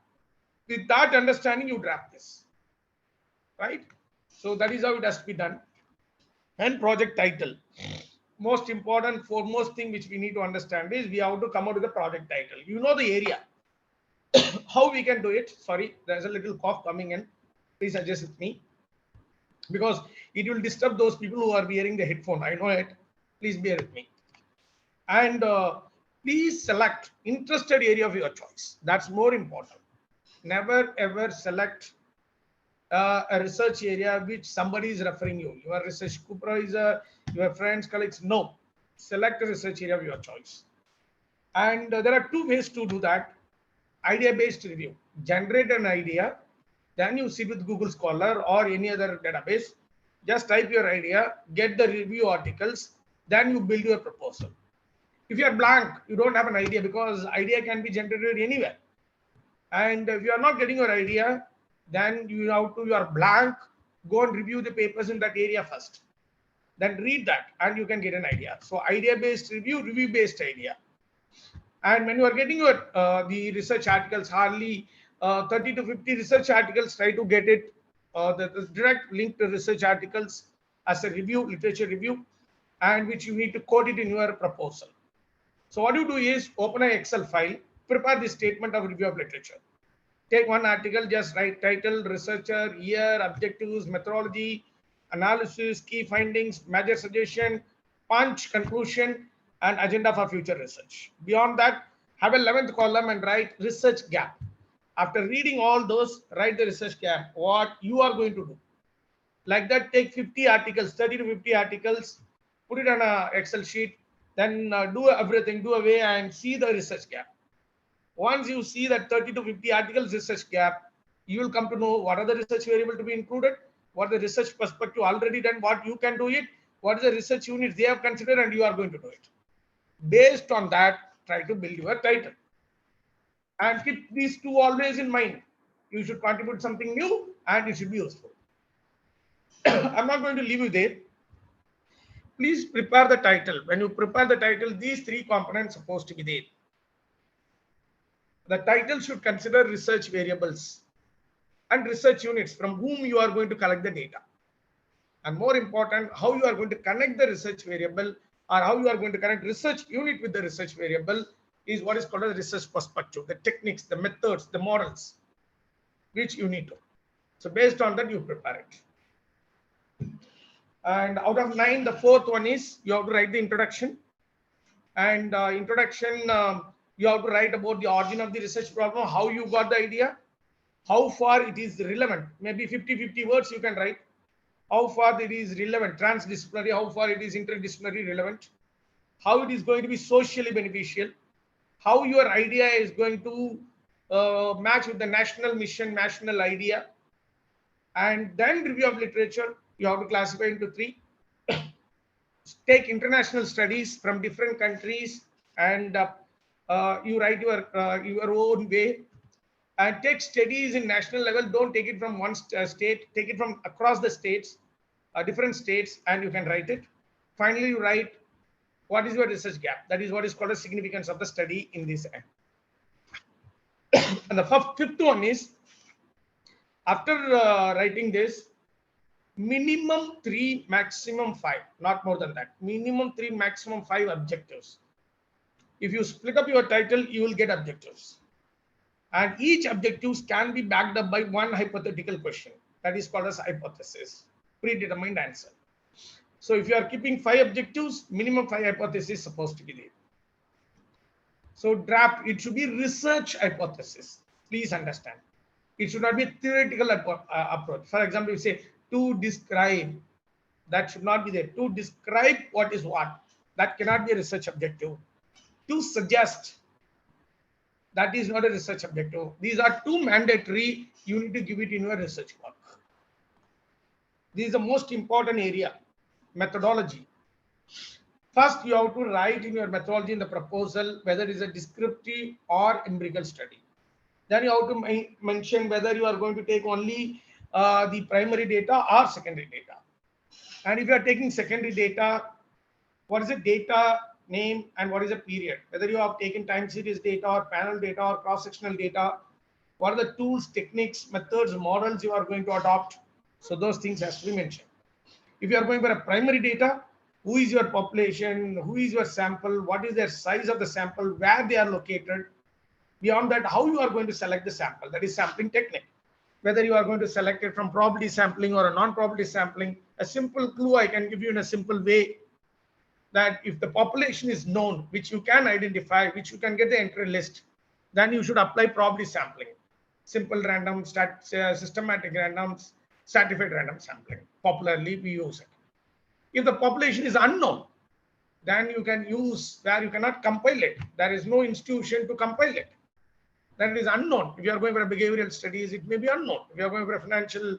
with that understanding, you draft this, right? So that is how it has to be done. And project title. Most important, foremost thing which we need to understand is we have to come out with the project title. You know the area. How we can do it? Sorry, there's a little cough coming in. Please adjust with me, because it will disturb those people who are wearing the headphone. I know it. Please bear with me. And please select interested area of your choice. That's more important. Never ever select a research area which somebody is referring you. Your research supervisor, your friends, colleagues. No. Select a research area of your choice. And there are 2 ways to do that. Idea-based review. Generate an idea. Then you sit with Google Scholar or any other database. Just type your idea, get the review articles, then you build your proposal. If you are blank, you don't have an idea, because idea can be generated anywhere. And if you are not getting your idea, then you are blank, go and review the papers in that area first. Then read that and you can get an idea. So idea-based review, review-based idea. And when you are getting your the research articles, hardly 30 to 50 research articles, try to get it, the direct link to research articles as a review, literature review, and which you need to code it in your proposal. So what you do is open an Excel file, prepare the statement of review of literature. Take one article, just write title, researcher, year, objectives, methodology, analysis, key findings, major suggestion, punch, conclusion, and agenda for future research. Beyond that, have a 11th column and write research gap. After reading all those, write the research gap, what you are going to do. Like that, take 50 articles, 30 to 50 articles, put it on an Excel sheet, then do everything, do away and see the research gap. Once you see that 30 to 50 articles research gap, you will come to know what are the research variable to be included, what the research perspective already done, what you can do it, what is the research units they have considered, and you are going to do it. Based on that, try to build your title. And keep these 2 always in mind. You should contribute something new and it should be useful. I'm not going to leave you there. Please prepare the title. When you prepare the title, these 3 components are supposed to be there. The title should consider research variables and research units from whom you are going to collect the data. And more important, how you are going to connect the research variable, or how you are going to connect research unit with the research variable, is what is called a research perspective, the techniques, the methods, the models, which you need to. So based on that, you prepare it. And out of 9, the 4th one is you have to write the introduction. And introduction, you have to write about the origin of the research problem, how you got the idea, how far it is relevant. Maybe 50 words you can write. How far it is relevant, transdisciplinary, how far it is interdisciplinary relevant, how it is going to be socially beneficial, how your idea is going to match with the national mission, national idea. And then review of literature, you have to classify into 3. Take international studies from different countries and you write your own way. And take studies in national level. Don't take it from one state, take it from across the states, different states, and you can write it. Finally, you write what is your research gap. That is what is called a significance of the study in this end. And the 5th one is, after writing this, minimum 3, maximum 5, not more than that. Minimum 3, maximum 5 objectives. If you split up your title, you will get objectives. And each objectives can be backed up by one hypothetical question. That is called as hypothesis, predetermined answer. So if you are keeping 5 objectives, minimum 5 hypotheses supposed to be there. So draft, it should be research hypothesis. Please understand. It should not be a theoretical approach. For example, you say to describe, that should not be there. To describe what is what, that cannot be a research objective. To suggest, that is not a research objective. These are two mandatory. You need to give it in your research work. This is the most important area, methodology. First, you have to write in your methodology in the proposal whether it is a descriptive or empirical study. Then you have to mention whether you are going to take only the primary data or secondary data. And if you are taking secondary data, what is the data name and what is the period? Whether you have taken time series data or panel data or cross-sectional data, what are the tools, techniques, methods, models you are going to adopt? So those things has to be mentioned. If you are going for a primary data, who is your population, who is your sample, what is their size of the sample, where they are located. Beyond that, how you are going to select the sample, that is sampling technique. Whether you are going to select it from probability sampling or a non-probability sampling, a simple clue I can give you in a simple way, that if the population is known, which you can identify, which you can get the entry list, then you should apply probability sampling. Simple random, systematic random, stratified random sampling. Popularly, we use it. If the population is unknown, then you can use where you cannot compile it. There is no institution to compile it. Then it is unknown. If you are going for a behavioral studies, it may be unknown. If you are going for a financial,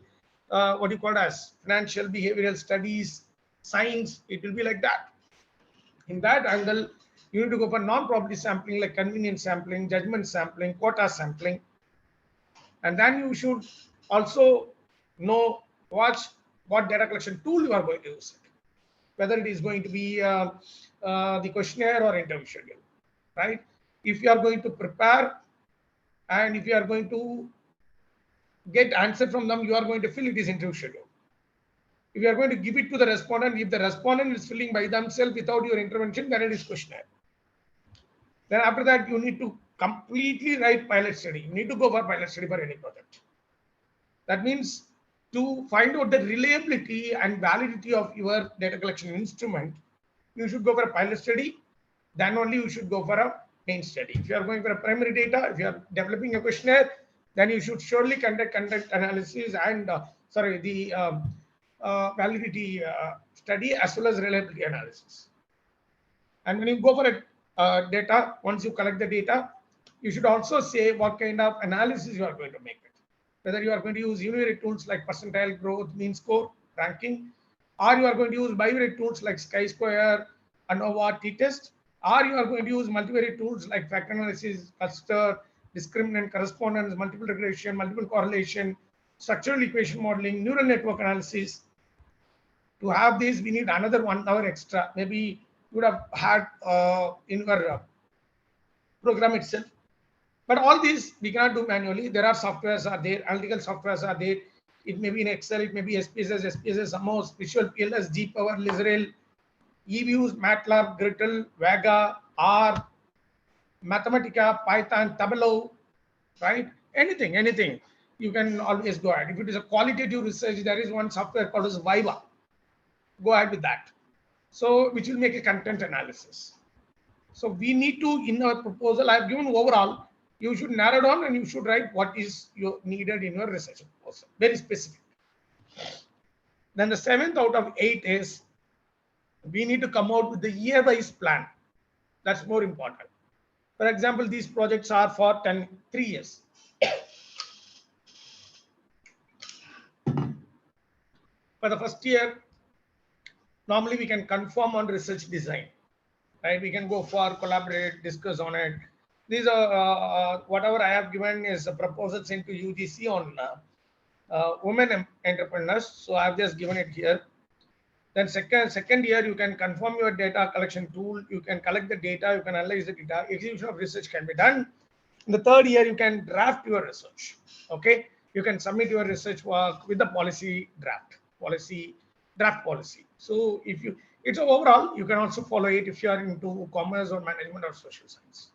what do you call it as financial behavioral studies, science, it will be like that. In that angle, you need to go for non-probability sampling like convenience sampling, judgment sampling, quota sampling. And then you should also know what data collection tool you are going to use it. Whether it is going to be the questionnaire or interview schedule, right? If you are going to prepare and if you are going to get answer from them, you are going to fill it as interview schedule. If you are going to give it to the respondent, if the respondent is filling by themselves without your intervention, then it is questionnaire. Then after that, you need to completely write pilot study. You need to go for pilot study for any project. That means to find out the reliability and validity of your data collection instrument, you should go for a pilot study. Then only you should go for a main study. If you are going for a primary data, if you are developing a questionnaire, then you should surely conduct analysis and validity study as well as reliability analysis. And when you go for a data, once you collect the data, you should also say what kind of analysis you are going to make it. Whether you are going to use univariate tools like percentile growth, mean score, ranking, or you are going to use bivariate tools like chi-square, ANOVA, t-test, or you are going to use multivariate tools like factor analysis, cluster, discriminant correspondence, multiple regression, multiple correlation, structural equation modeling, neural network analysis. To have this, we need another 1 hour extra. Maybe you would have had in your program itself. But all these we cannot do manually. There are softwares are there, analytical softwares are there. It may be in Excel, it may be SPSS, Amos, Visual PLS, GPower, Lizarel, eViews, MATLAB, Grittle, Vega, R, Mathematica, Python, Tableau, right? Anything. You can always go ahead. If it is a qualitative research, there is one software called as Viva. Go ahead with that. So, which will make a content analysis. So we need to, in our proposal, I have given overall, you should narrow down and you should write what is needed in your research proposal, very specific. Then the 7th out of 8 is, we need to come out with the year-wise plan. That's more important. For example, these projects are for 3 years. For the first year, normally we can confirm on research design, right? We can go for collaborate, discuss on it. These are whatever I have given is a proposal sent to UGC on women entrepreneurs. So I've just given it here. Then second year, you can confirm your data collection tool. You can collect the data. You can analyze the data. Execution of research can be done. In the third year, you can draft your research. Okay, you can submit your research work with the policy draft policy. So if you, it's overall, you can also follow it if you are into commerce or management or social science.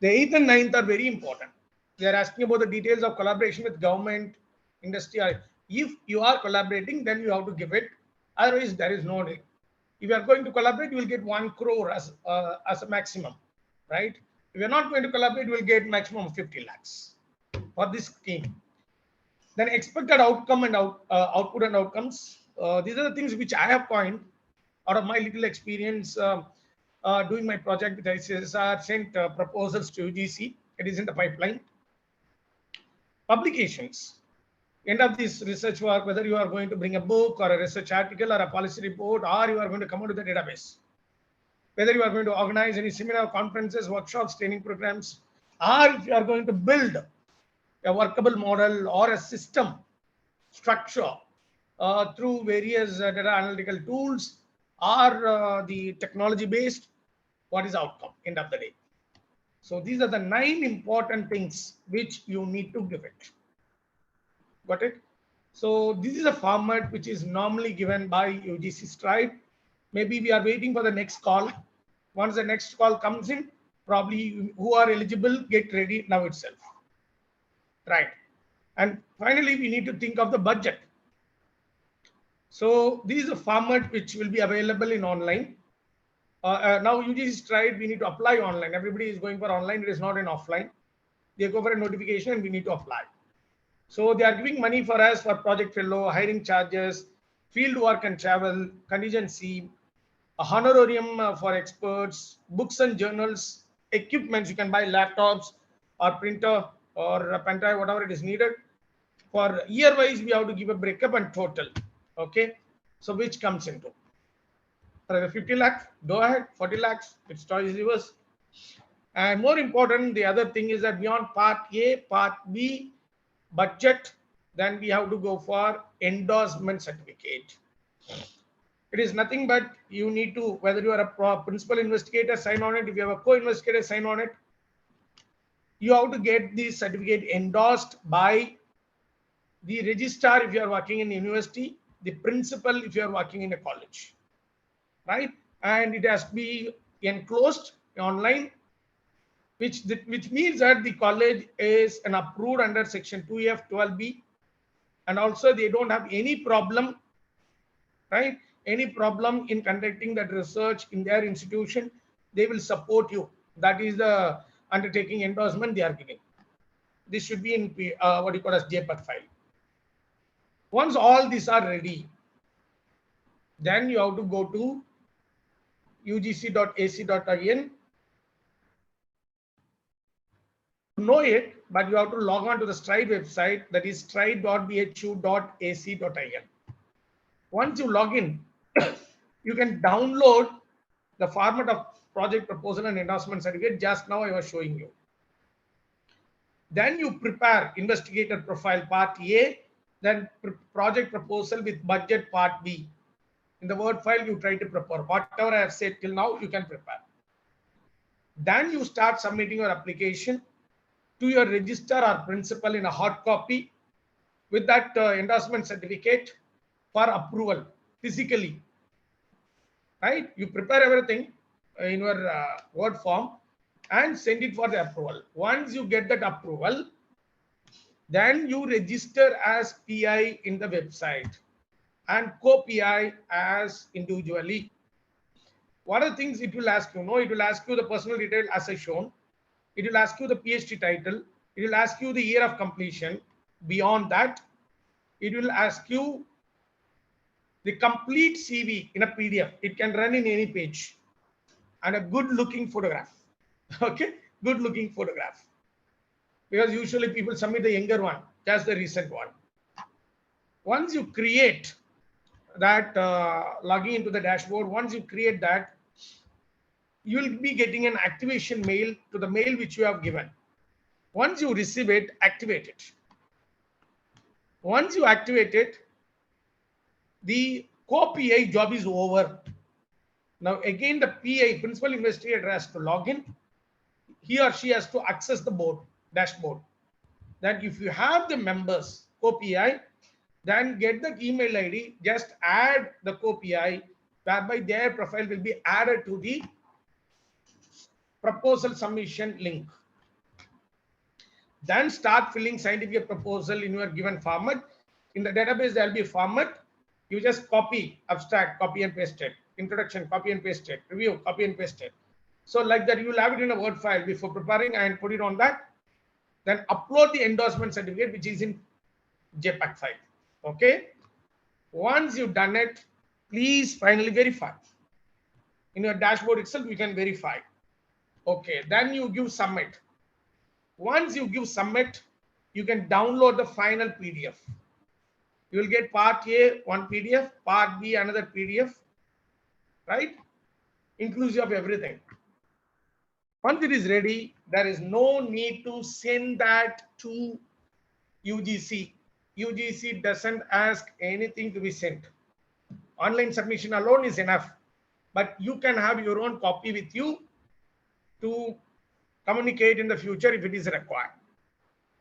The 8th and 9th are very important. They are asking about the details of collaboration with government, industry. If you are collaborating, then you have to give it. Otherwise, there is no need. If you are going to collaborate, you will get 1 crore as a maximum, right? If you are not going to collaborate, you will get maximum of 50 lakhs for this scheme. Then expected outcome and output and outcomes. These are the things which I have coined out of my little experience doing my project with ICSR, sent proposals to UGC. It is in the pipeline. Publications. End of this research work, whether you are going to bring a book or a research article or a policy report, or you are going to come out with a database. Whether you are going to organize any seminar, conferences, workshops, training programs, or if you are going to build a workable model or a system structure through various data analytical tools or the technology based, what is the outcome end of the day? So these are the 9 important things which you need to give it. Got it? So this is a format which is normally given by UGC Stride. Maybe we are waiting for the next call. Once the next call comes in, probably who are eligible, get ready now itself. Right. And finally, we need to think of the budget. So this is a format which will be available in online. Now UGC Stride, we need to apply online. Everybody is going for online. It is not in offline. They go for a notification and we need to apply. So they are giving money for us for project fellow, hiring charges, field work and travel, contingency, a honorarium for experts, books and journals, equipments. You can buy laptops or printer or a pen drive, whatever it is needed. For year wise, we have to give a breakup and total. Okay. So which comes into 50 lakhs, go ahead, 40 lakhs, it's choice yours. And more important, the other thing is that beyond part A, part B, budget, then we have to go for endorsement certificate. It is nothing but you need to, whether you are a principal investigator, sign on it. If you have a co-investigator, sign on it. You have to get the certificate endorsed by the registrar if you are working in university, the principal if you are working in a college, right? And it has to be enclosed online, which means that the college is an approved under section 2F 12B, and also they don't have any problem, right? Any problem in conducting that research in their institution, they will support you. That is the undertaking endorsement they are giving. This should be in what you call as JPEG file. Once all these are ready, then you have to go to ugc.ac.in. Know it, but you have to log on to the Stride website, that is stride.bhu.ac.in. Once you log in, you can download the format of project proposal and endorsement certificate. Just now I was showing you. Then you prepare investigator profile part A, then project proposal with budget part B. In the Word file, you try to prepare whatever I have said till now, you can prepare. Then you start submitting your application to your registrar or principal in a hard copy with that endorsement certificate for approval physically, right? You prepare everything in your Word form and send it for the approval. Once you get that approval, then you register as PI in the website and co-PI as individually. What are the things it will ask you? No, it will ask you the personal detail as I shown. It will ask you the PhD title. It will ask you the year of completion. Beyond that, it will ask you the complete CV in a PDF. It can run in any page, and a good looking photograph. Okay, good looking photograph. Because usually people submit the younger one, just the recent one. Once you create that, logging into the dashboard, once you create that, you will be getting an activation mail to the mail which you have given. Once you receive it, activate it. Once you activate it, the co-PI job is over. Now again, the PI, principal investigator, has to log in. He or she has to access the board, dashboard. Then if you have the members, co-PI, then get the email ID, just add the co-PI, whereby their profile will be added to the proposal submission link. Then start filling scientific proposal in your given format. In the database, there will be a format. You just copy abstract, copy and paste it. Introduction, copy and paste it. Review, copy and paste it. So like that, you will have it in a Word file before preparing and put it on that. Then upload the endorsement certificate, which is in JPEG file. Okay. Once you've done it, please finally verify. In your dashboard itself, you can verify. Okay. Then you give submit. Once you give submit, you can download the final PDF. You will get part A, one PDF, part B, another PDF, right? Inclusive of everything. Once it is ready, there is no need to send that to UGC. UGC doesn't ask anything to be sent. Online submission alone is enough, but you can have your own copy with you to communicate in the future if it is required.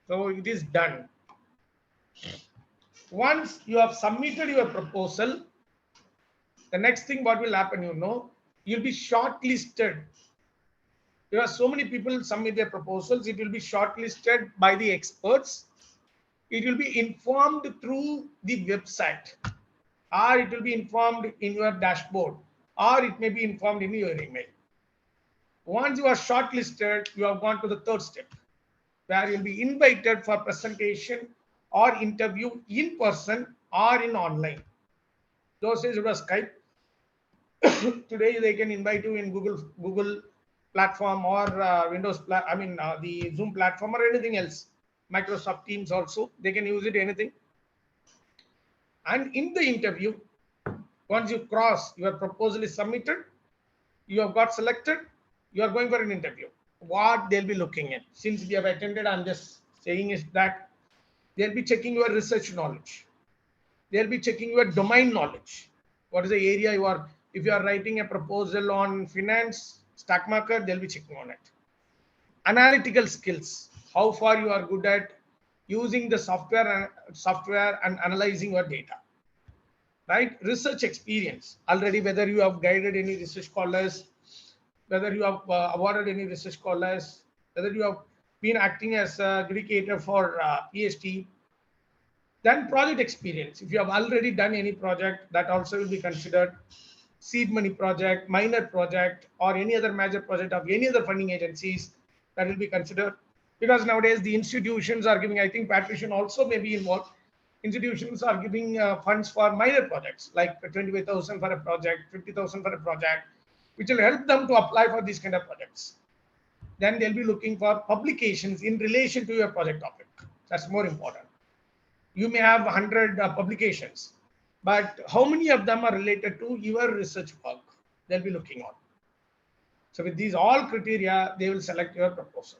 So it is done. Once you have submitted your proposal, the next thing what will happen, you'll be shortlisted. There are so many people submit their proposals. It will be shortlisted by the experts. It will be informed through the website, or it will be informed in your dashboard, or it may be informed in your email. Once you are shortlisted, you have gone to the third step, where you'll be invited for presentation or interview in person or in online. Those days it was Skype. Today they can invite you in Google platform or the Zoom platform or anything else. Microsoft Teams also, they can use it anything. And in the interview, once you cross, your proposal is submitted, you have got selected, you are going for an interview. What they'll be looking at, since we have attended, I'm just saying is that they'll be checking your research knowledge. They'll be checking your domain knowledge. What is the area you are, if you are writing a proposal on finance, stock market, they'll be checking on it. Analytical skills, how far you are good at using the software and analyzing your data, right? Research experience, already whether you have guided any research scholars, whether you have awarded any research scholars, whether you have been acting as a dedicator for PhD. Then project experience, if you have already done any project, that also will be considered. Seed money project, minor project, or any other major project of any other funding agencies, that will be considered. Because nowadays the institutions are giving, I think Patrician also may be involved. Institutions are giving funds for minor projects, like 25,000 for a project, 50,000 for a project, which will help them to apply for these kind of projects. Then they'll be looking for publications in relation to your project topic. That's more important. You may have 100 publications, but how many of them are related to your research work? They'll be looking on. So with these all criteria, they will select your proposal.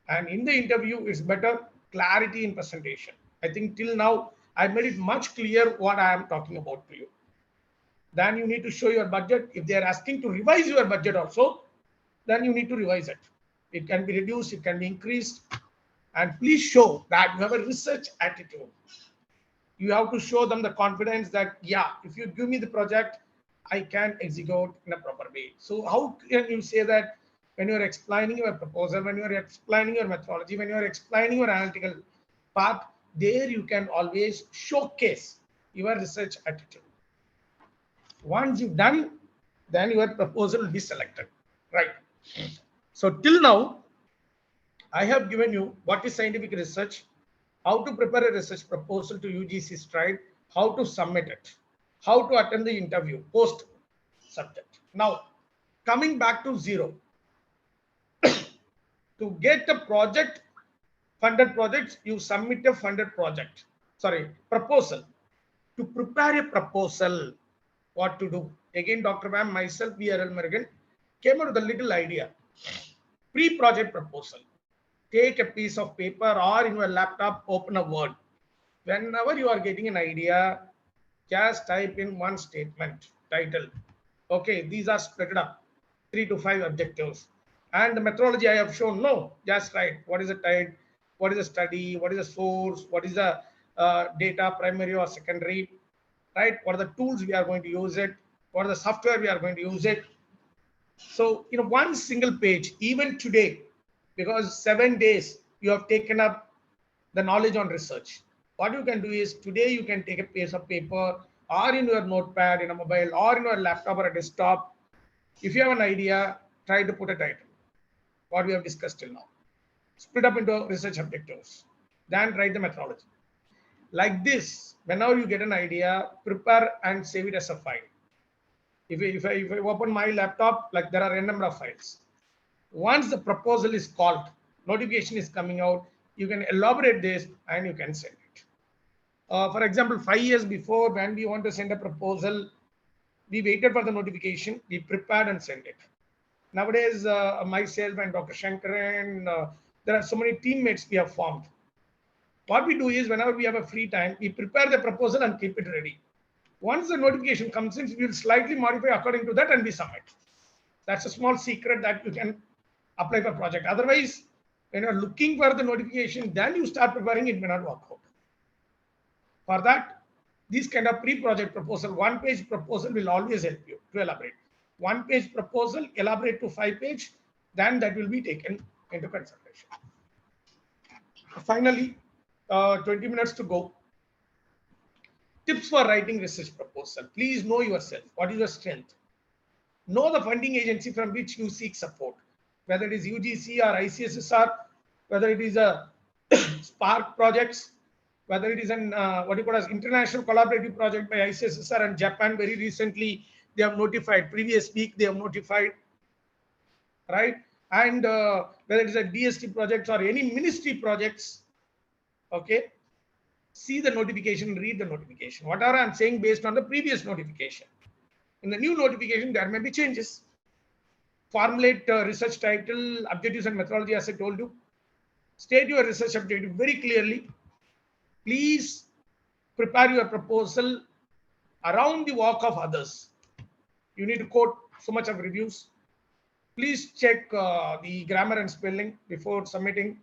And in the interview, it's better clarity in presentation. I think till now, I made it much clear what I am talking about to you. Then you need to show your budget. If they are asking to revise your budget also, then you need to revise it. It can be reduced, it can be increased. And please show that you have a research attitude. You have to show them the confidence that, yeah, if you give me the project, I can execute in a proper way. So how can you say that when you're explaining your proposal, when you're explaining your methodology, when you're explaining your analytical path, there you can always showcase your research attitude. Once you've done, then your proposal will be selected, right? So till now, I have given you what is scientific research, how to prepare a research proposal to UGC Stride, how to submit it, how to attend the interview, post subject. Now, coming back to zero, to get a project, funded projects, you submit a funded project, proposal. To prepare a proposal, what to do? Again, Dr. Ma'am, myself, VRL Murugan, came up with a little idea. Pre-project proposal. Take a piece of paper or in your laptop, open a Word. Whenever you are getting an idea, just type in one statement, title. Okay, these are split up, 3 to 5 objectives. And the methodology I have shown, no, just write what is the type, what is the study, what is the source, what is the data, primary or secondary, right? What are the tools we are going to use it, what are the software we are going to use it. So, one single page, even today, because 7 days you have taken up the knowledge on research. What you can do is today you can take a piece of paper or in your notepad in a mobile or in your laptop or a desktop. If you have an idea, try to put a title, what we have discussed till now. Split up into research objectives, then write the methodology. Like this, whenever you get an idea, prepare and save it as a file. If I open my laptop, like there are a number of files. Once the proposal is called, notification is coming out, you can elaborate this and you can send it. For example, 5 years before, when we want to send a proposal, we waited for the notification, we prepared and sent it. Nowadays, myself and Dr. Shankaran, there are so many teammates we have formed. What we do is whenever we have a free time, we prepare the proposal and keep it ready. Once the notification comes in, we will slightly modify according to that and we submit. That's a small secret that you can apply for project. Otherwise, when you're looking for the notification, then you start preparing, it may not work out. For that, this kind of pre-project proposal, 1-page proposal will always help you to elaborate. 1-page proposal, elaborate to 5-page, then that will be taken into consideration. Finally, 20 minutes to go. Tips for writing research proposal. Please know yourself. What is your strength? Know the funding agency from which you seek support, whether it is UGC or ICSSR, whether it is a Spark projects, whether it is an what you call as international collaborative project by ICSSR and Japan. Very recently, they have notified. Previous week, they have notified, right? And whether it is a DST projects or any ministry projects, okay? See the notification, read the notification. Whatever I'm saying based on the previous notification. In the new notification, there may be changes. Formulate research title, objectives and methodology, as I told you. State your research objective very clearly. Please prepare your proposal around the work of others. You need to quote so much of reviews. Please check the grammar and spelling before submitting.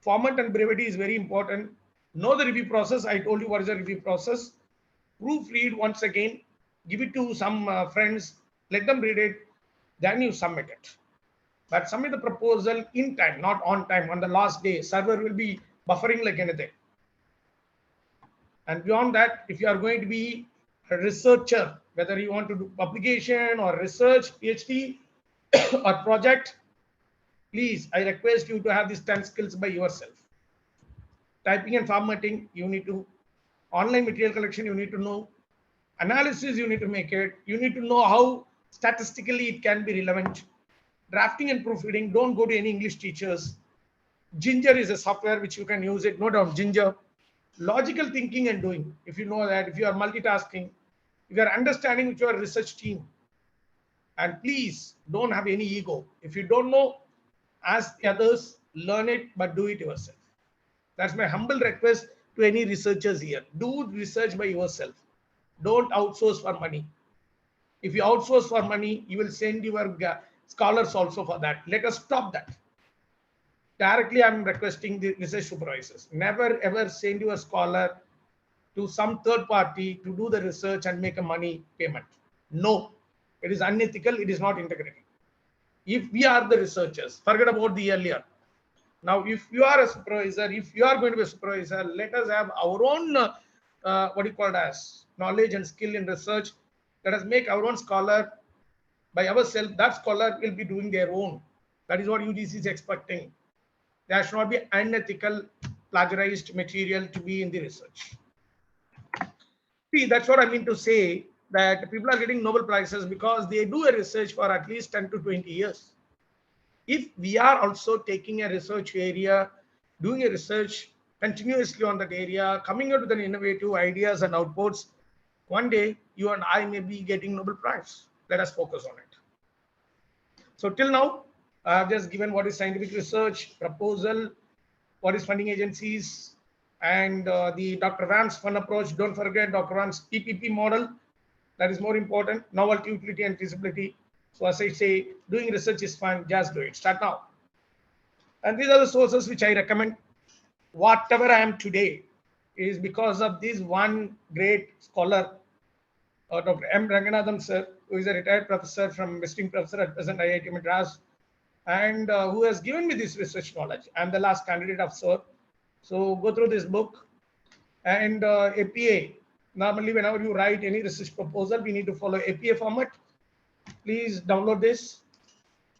Format and brevity is very important. Know the review process. I told you what is the review process. Proofread once again. Give it to some friends. Let them read it. Then you submit it. But submit the proposal in time, not on time. On the last day, server will be buffering like anything. And beyond that, if you are going to be a researcher, whether you want to do publication or research, PhD or project, please, I request you to have these 10 skills by yourself. Typing and formatting, you need to. Online material collection, you need to know. Analysis, you need to make it. You need to know how statistically it can be relevant. Drafting and proofreading, don't go to any English teachers. Ginger is a software which you can use it, no doubt, Ginger. Logical thinking and doing, if you know that, if you are multitasking, if you are understanding with your research team. And please don't have any ego. If you don't know, ask the others, learn it, but do it yourself. That's my humble request to any researchers here. Do research by yourself. Don't outsource for money. If you outsource for money, you will send your scholars also for that. Let us stop that. Directly, I'm requesting the research supervisors. Never ever send your scholar to some third party to do the research and make a money payment. No, it is unethical. It is not integrity. If we are the researchers, forget about the earlier. Now, if you are a supervisor, if you are going to be a supervisor, let us have our own, what you call it as, knowledge and skill in research. Let us make our own scholar by ourselves. That scholar will be doing their own. That is what UGC is expecting. There should not be unethical, plagiarized material to be in the research. See, that's what I mean to say, that people are getting Nobel Prizes because they do a research for at least 10 to 20 years. If we are also taking a research area, doing a research continuously on that area, coming out with an innovative ideas and outputs, one day you and I may be getting Nobel Prize. Let us focus on it. So till now, I have just given what is scientific research, proposal, what is funding agencies, and the Dr. Ram's fun approach. Don't forget Dr. Ram's PPP model. That is more important. Novelty, utility, and feasibility. So as I say, doing research is fun. Just do it. Start now. And these are the sources which I recommend. Whatever I am today is because of this one great scholar, Dr. M. Ranganathan sir, who is a retired professor from visiting professor at present IIT Madras. and who has given me this research knowledge. I'm the last candidate of SOR. So go through this book. And APA, normally whenever you write any research proposal, we need to follow APA format. Please download this.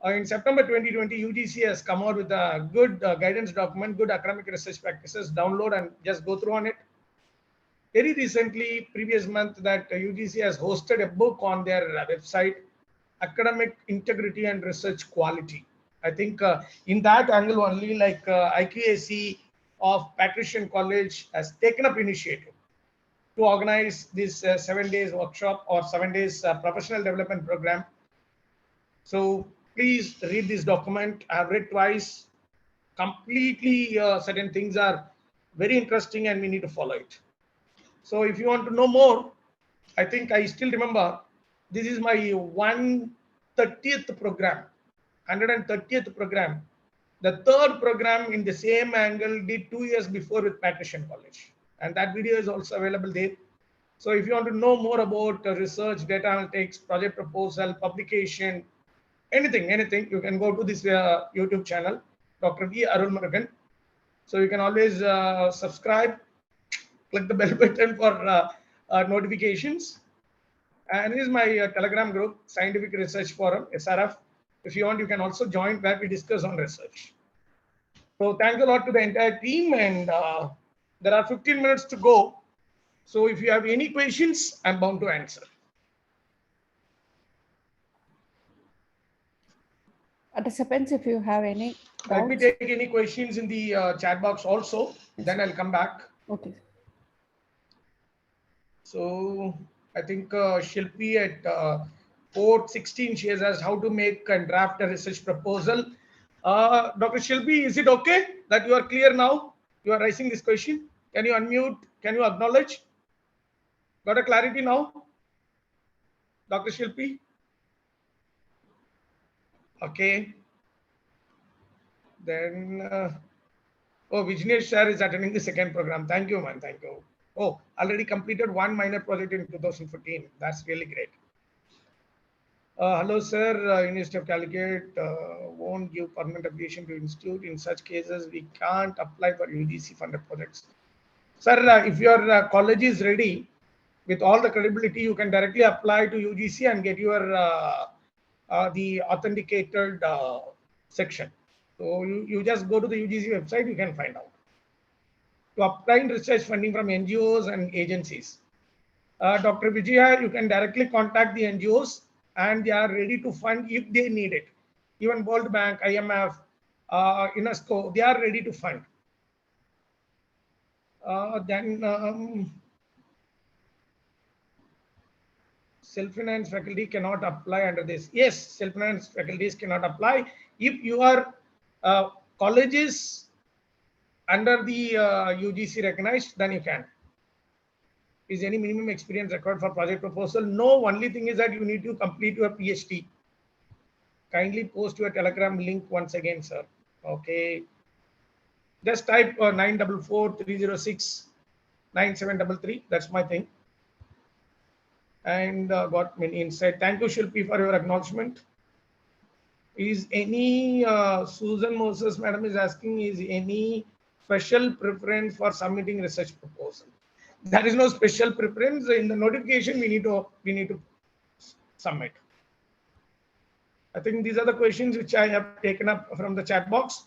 In September 2020, UGC has come out with a good guidance document, good academic research practices. Download and just go through on it. Very recently, previous month, that UGC has hosted a book on their website, Academic Integrity and Research Quality. I think in that angle only, like IQAC of Patrician College has taken up initiative to organize this 7 days workshop or 7 days professional development program. So please read this document. I've read twice. Completely certain things are very interesting and we need to follow it. So if you want to know more, I think I still remember this is my 130th program, 130th program. The third program in the same angle did 2 years before with Patrician College. And that video is also available there. So if you want to know more about research, data analytics, project proposal, publication, anything, you can go to this YouTube channel, Dr. V. Arulmurugan. So you can always subscribe, click the bell button for notifications. And this is my Telegram group, Scientific Research Forum, SRF. If you want, you can also join where we discuss on research. So thanks a lot to the entire team, and there are 15 minutes to go. So if you have any questions, I'm bound to answer. Participants, if you have any doubts. Let me take any questions in the chat box also, then I'll come back. Okay. So I think Shilpi at port 16, she has asked how to make and draft a research proposal. Dr. Shilpi, is it okay that you are clear now? You are raising this question. Can you unmute? Can you acknowledge? Got a clarity now? Dr. Shilpi? Okay. Then, oh, Vijnesh sir is attending the second program. Thank you, man. Thank you. Oh, already completed one minor project in 2014. That's really great. Hello, sir. University of Calicut won't give permanent affiliation to institute. In such cases, we can't apply for UGC funded projects. Sir, if your college is ready with all the credibility, you can directly apply to UGC and get your the authenticated section. So you just go to the UGC website, you can find out. To apply research funding from NGOs and agencies. Dr. Vijaya, you can directly contact the NGOs and they are ready to fund if they need it. Even World Bank, IMF, UNESCO, they are ready to fund. Then self-finance faculty cannot apply under this. Yes, self-finance faculties cannot apply. If your college is under the UGC recognized, then you can. Is any minimum experience required for project proposal? No, only thing is that you need to complete your PhD. Kindly post your Telegram link once again, sir. Okay. Just type 944-306-9733. That's my thing. And got many insight. Thank you, Shilpi, for your acknowledgement. Is any, Susan Moses, madam is asking, is any special preference for submitting research proposal? There is no special preference. In the notification, we need to submit. I think these are the questions which I have taken up from the chat box.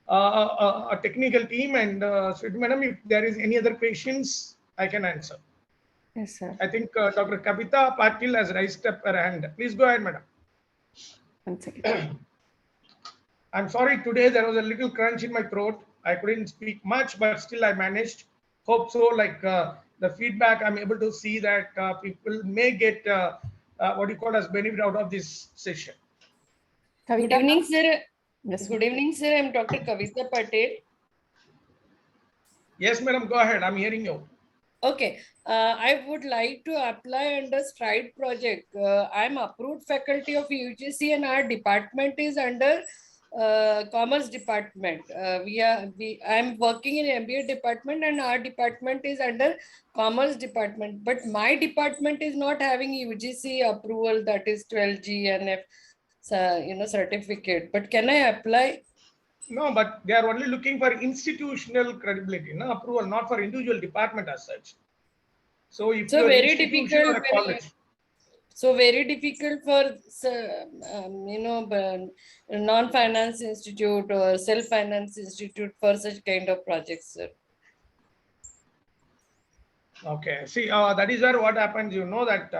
A technical team and Sweet madam, if there is any other questions, I can answer. Yes, sir. I think Dr. Kavita Patil has raised up her hand. Please go ahead, madam. 1 second. I'm sorry, today there was a little crunch in my throat. I couldn't speak much, but still I managed. Hope so, like the feedback, I'm able to see that people may get what you call as benefit out of this session. Good Kavita? evening, sir. Yes, Good evening, sir. I'm Dr. Kavita Patel. Yes, madam, go ahead. I'm hearing you. Okay. I would like to apply under STRIDE project. I'm approved faculty of UGC and our department is under Commerce Department. I'm working in MBA department and our department is under Commerce Department. But my department is not having UGC approval, that is 12G and F. certificate. But can I apply? No, but they are only looking for institutional credibility, no approval, not for individual department as such. So if So your very institution or difficult. a college, So very difficult for non-finance institute or self-finance institute for such kind of projects, sir. okay. See, that is where what happens. You know that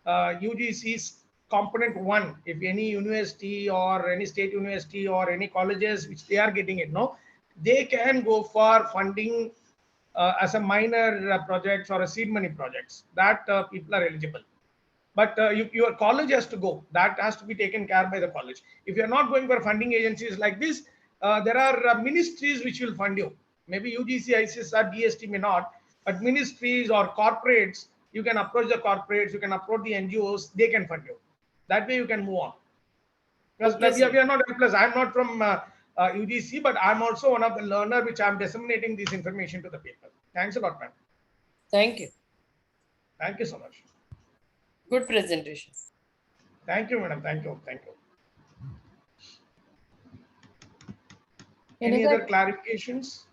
UGC's component one. If any university or any state university or any colleges which they are getting it, no, they can go for funding as a minor projects or a seed money projects. That people are eligible. But your college has to go. That has to be taken care by the college. If you are not going for funding agencies like this, there are ministries which will fund you. Maybe UGC, ICSR, DST may not, but ministries or corporates, you can approach the corporates, you can approach the NGOs, they can fund you. That way you can move on. Because Okay, we are not helpless. I'm not from UGC, but I'm also one of the learner which I'm disseminating this information to the people. Thanks a lot, ma'am. Thank you. Thank you so much. Good presentation. Thank you, madam. Thank you. Thank you. Any Any other- other clarifications?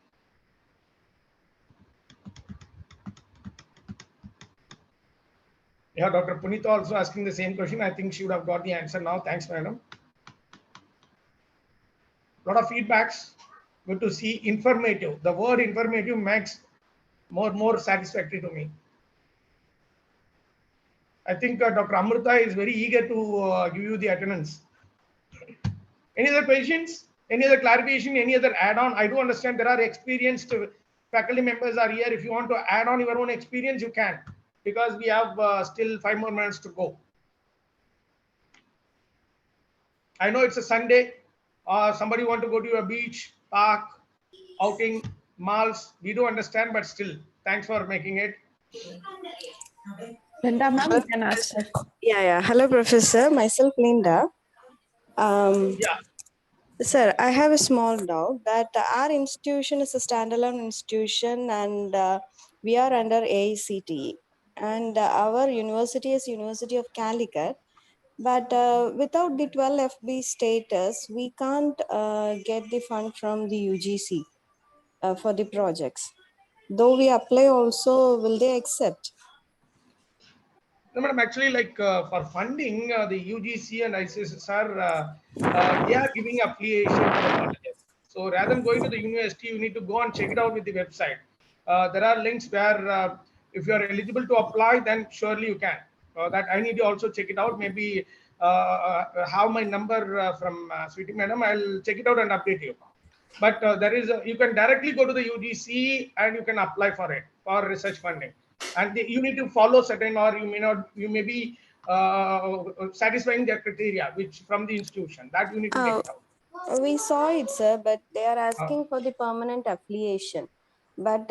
Yeah, Dr. Punita also asking the same question. I think she would have got the answer now. Thanks, madam. Lot of feedbacks. Good to see. Informative. The word informative makes more satisfactory to me. I think Dr. Amrita is very eager to give you the attendance. Any other questions? Any other clarification? Any other add-on? I do understand there are experienced faculty members are here. If you want to add on your own experience, you can, because we have still 5 more minutes to go. I know it's a Sunday. Somebody want to go to a beach, park, outing, malls. We do understand, but still, thanks for making it. Linda ma'am, you can ask her. Yeah. Hello, Professor. Myself, Linda. Yeah. Sir, I have a small doubt that our institution is a standalone institution and we are under AICTE. And our university is University of Calicut. But without the 12 FB status, we can't get the fund from the UGC for the projects. Though we apply also, will they accept? No, madam, actually, like for funding, the UGC and ICSR, they are giving affiliation to the colleges. So rather than going to the university, you need to go and check it out with the website. There are links where if you are eligible to apply, then surely you can. That I need to also check it out. Maybe have my number from Sweetie Madam. I'll check it out and update you. But there is you can directly go to the UGC and you can apply for it for research funding. And you need to follow certain, or you may not, you may be satisfying their criteria which from the institution, that you need to take it out. We saw it, sir, but they are asking for the permanent affiliation. But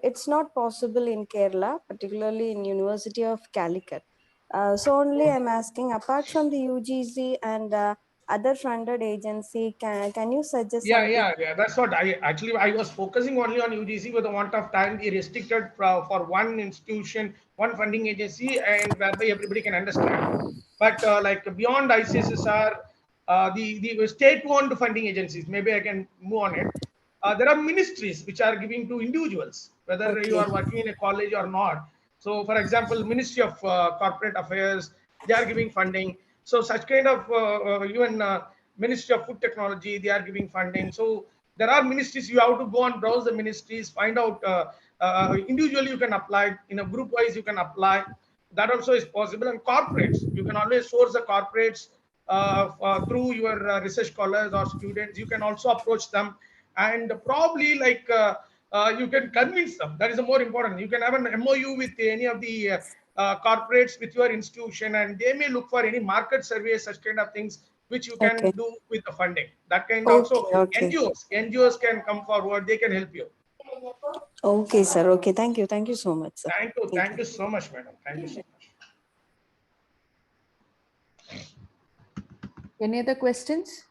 it's not possible in Kerala, particularly in University of Calicut. So only I'm asking, apart from the UGC and other funded agency, can you suggest something? Yeah. That's what I was focusing only on UGC with the want of time. We restricted for one institution, one funding agency, and whereby everybody can understand. But like beyond ICSSR, the state-owned funding agencies, maybe I can move on it. There are ministries which are giving to individuals, whether you are working in a college or not. So, for example, Ministry of Corporate Affairs, they are giving funding. So, such kind of even Ministry of Food Technology, they are giving funding. So, there are ministries. You have to go and browse the ministries, find out individually you can apply, in a group wise you can apply. That also is possible. And corporates, you can always source the corporates through your research scholars or students. You can also approach them, and probably like you can convince them. That is the more important. You can have an MOU with any of the corporates with your institution, and they may look for any market surveys, such kind of things, which you can do with the funding. That kind also NGOs can come forward. They can help you. Okay, sir. Okay, thank you. Thank you so much, sir. Thank you so much, madam. Thank you so much. Any other questions?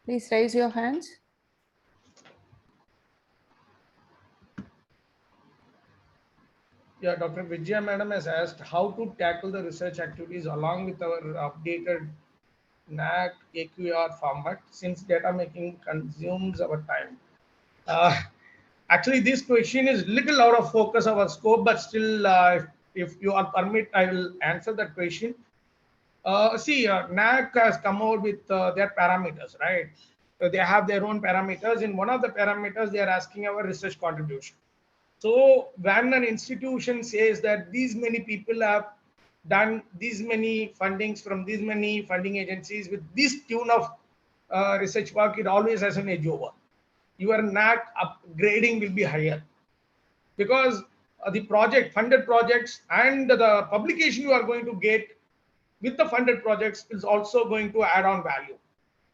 Please raise your hands. Yeah, Dr. Vijaya Madam has asked how to tackle the research activities along with our updated NAC AQR format since data making consumes our time. Uh, Actually, this question is little out of focus of our scope, but still, if you are permit, I will answer that question. See, NAC has come out with their parameters, right? So they have their own parameters. In one of the parameters, they are asking our research contribution. So when an institution says that these many people have done these many fundings from these many funding agencies with this tune of research work, it always has an edge over. Your NAC upgrading will be higher because the project, funded projects, and the publication you are going to get with the funded projects is also going to add on value.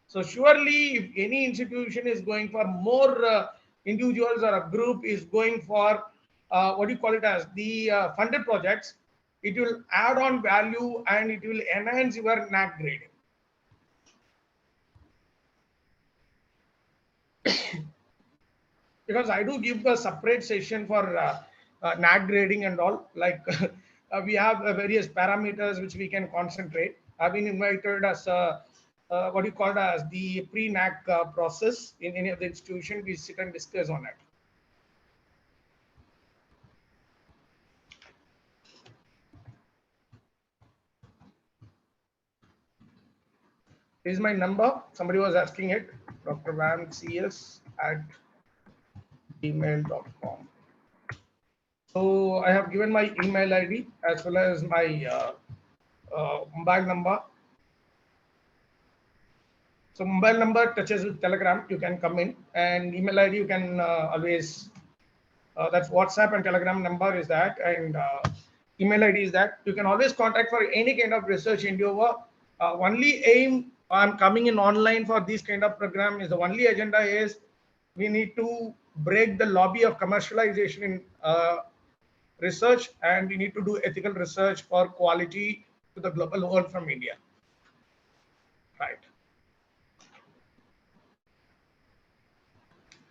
So surely, if any institution is going for more individuals or a group is going for what do you call it as the funded projects, it will add on value and it will enhance your NAC grading. Because I do give a separate session for NAC grading and all. Like we have various parameters which we can concentrate. I've been invited as what do you call it as the pre-NAC process in any of the institution. We sit and discuss on it. This is my number. Somebody was asking it. Dr. vamcs@gmail.com. So I have given my email ID as well as my mobile number. So mobile number touches with Telegram, you can come in, and email ID you can always, that's WhatsApp and Telegram number is that, and email ID is that. You can always contact for any kind of research endeavor. Only aim on coming in online for this kind of program is the only agenda is we need to break the lobby of commercialization in research, and we need to do ethical research for quality to the global world from India. Right.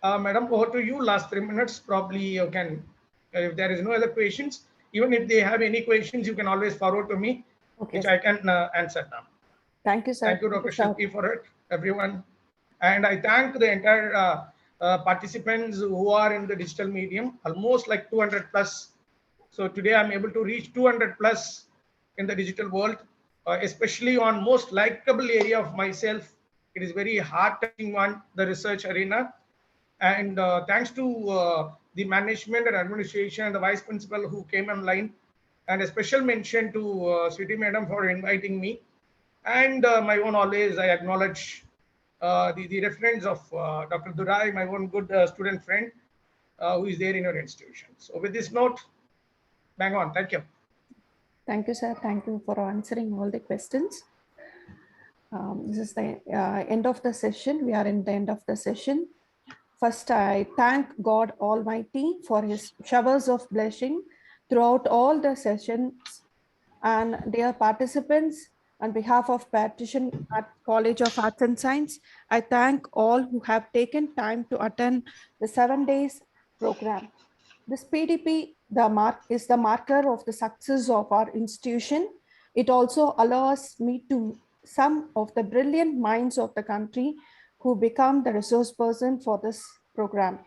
Madam, over to you. Last 3 minutes. Probably you can, if there is no other questions, even if they have any questions, you can always forward to me, Okay, which I can answer now. thank you, sir. Thank you, Dr. Shilpi, for it, everyone. And I thank the entire participants who are in the digital medium, almost like 200 plus. So today I'm able to reach 200 plus in the digital world, especially on most likable area of myself. It is very hard touching one, the research arena. And thanks to the management and administration and the vice principal who came online, and a special mention to Sweetie Madam for inviting me. And my own always, I acknowledge the reference of Dr. Durai, my own good student friend who is there in your institution. So with this note, bang on. Thank you. Thank you, sir. Thank you for answering all the questions. This is the end of the session. We are in the end of the session. First, I thank God Almighty for his showers of blessing throughout all the sessions. And dear participants, on behalf of Partition at College of Arts and Science, I thank all who have taken time to attend the 7 days program. This PDP is the marker of the success of our institution. It also allows me to some of the brilliant minds of the country who become the resource person for this program.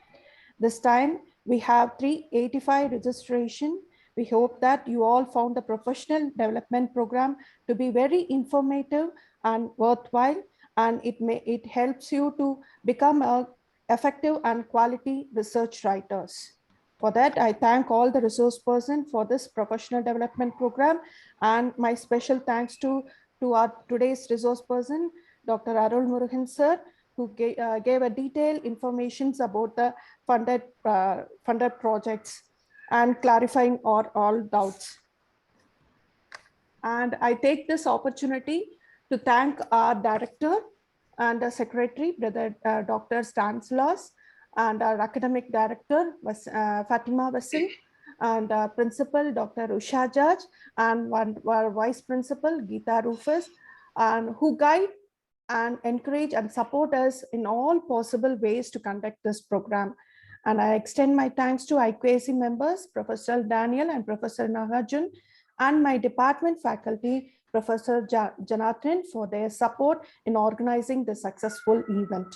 This time we have 385 registration. We hope that you all found the professional development program to be very informative and worthwhile, and it helps you to become a effective and quality research writers. For that, I thank all the resource person for this professional development program, and my special thanks to our today's resource person, Dr. Arul Murugan sir, who gave a detailed information about the funded projects and clarifying all doubts. And I take this opportunity to thank our director and the secretary, Brother Dr. Stanislaus, and our academic director was Fatima Vasil, and principal Dr. Usha Judge, and our vice principal Geeta Rufus, and who guide and encourage and support us in all possible ways to conduct this program. And I extend my thanks to IQAC members, Professor Daniel and Professor Nagarjun, and my department faculty, Professor Janathan, for their support in organizing the successful event.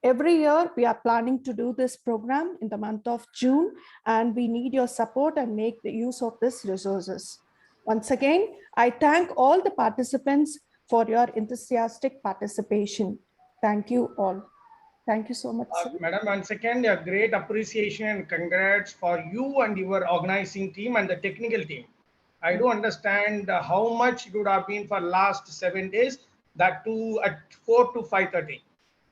Every year, we are planning to do this program in the month of June, and we need your support and make the use of these resources. Once again, I thank all the participants for your enthusiastic participation. Thank you all. Thank you so much, sir. Madam, once again, a great appreciation and congrats for you and your organizing team and the technical team. I do understand how much it would have been for last 7 days, that too at 4 to 5:30.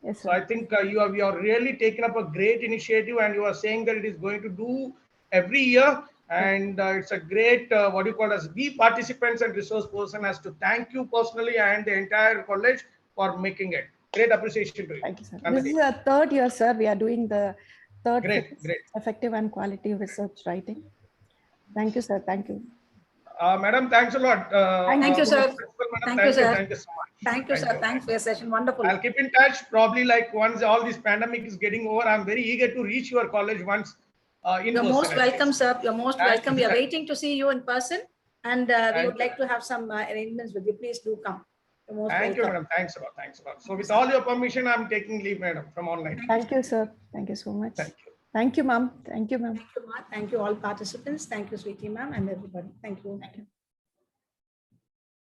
Yes, So sir. I think you have really taken up a great initiative, and you are saying that it is going to do every year. And it's a great, what you call as we participants and resource person has to thank you personally and the entire college for making it. Great appreciation to you. Thank you, sir. And the This is team. our third year, sir. We are doing the third Great, phase, great. effective and quality research writing. Thank you, sir. Thank you. Madam, thanks a lot. Thank you, sir. Madam, Thank you, sir. Thank you so much. Thank you, sir. Thanks for your session. Wonderful. I'll keep in touch. Probably like once all this pandemic is getting over, I'm very eager to reach your college once in You're person. most at welcome, least. sir. You're most Thank welcome. you, We are sir. waiting to see you in person, and we Thank would you. like to have some arrangements with you. Please do come. You're most Thank you, welcome. madam. Thanks a lot. Thanks a lot. So with all your permission, I'm taking leave, madam, from online. Thank you, sir. Thank you so much. Thank you. Thank you, ma'am. Thank you, ma'am. Thank you, Ma. Thank you, all participants. Thank you, Sweetie, ma'am, and everybody. Thank you.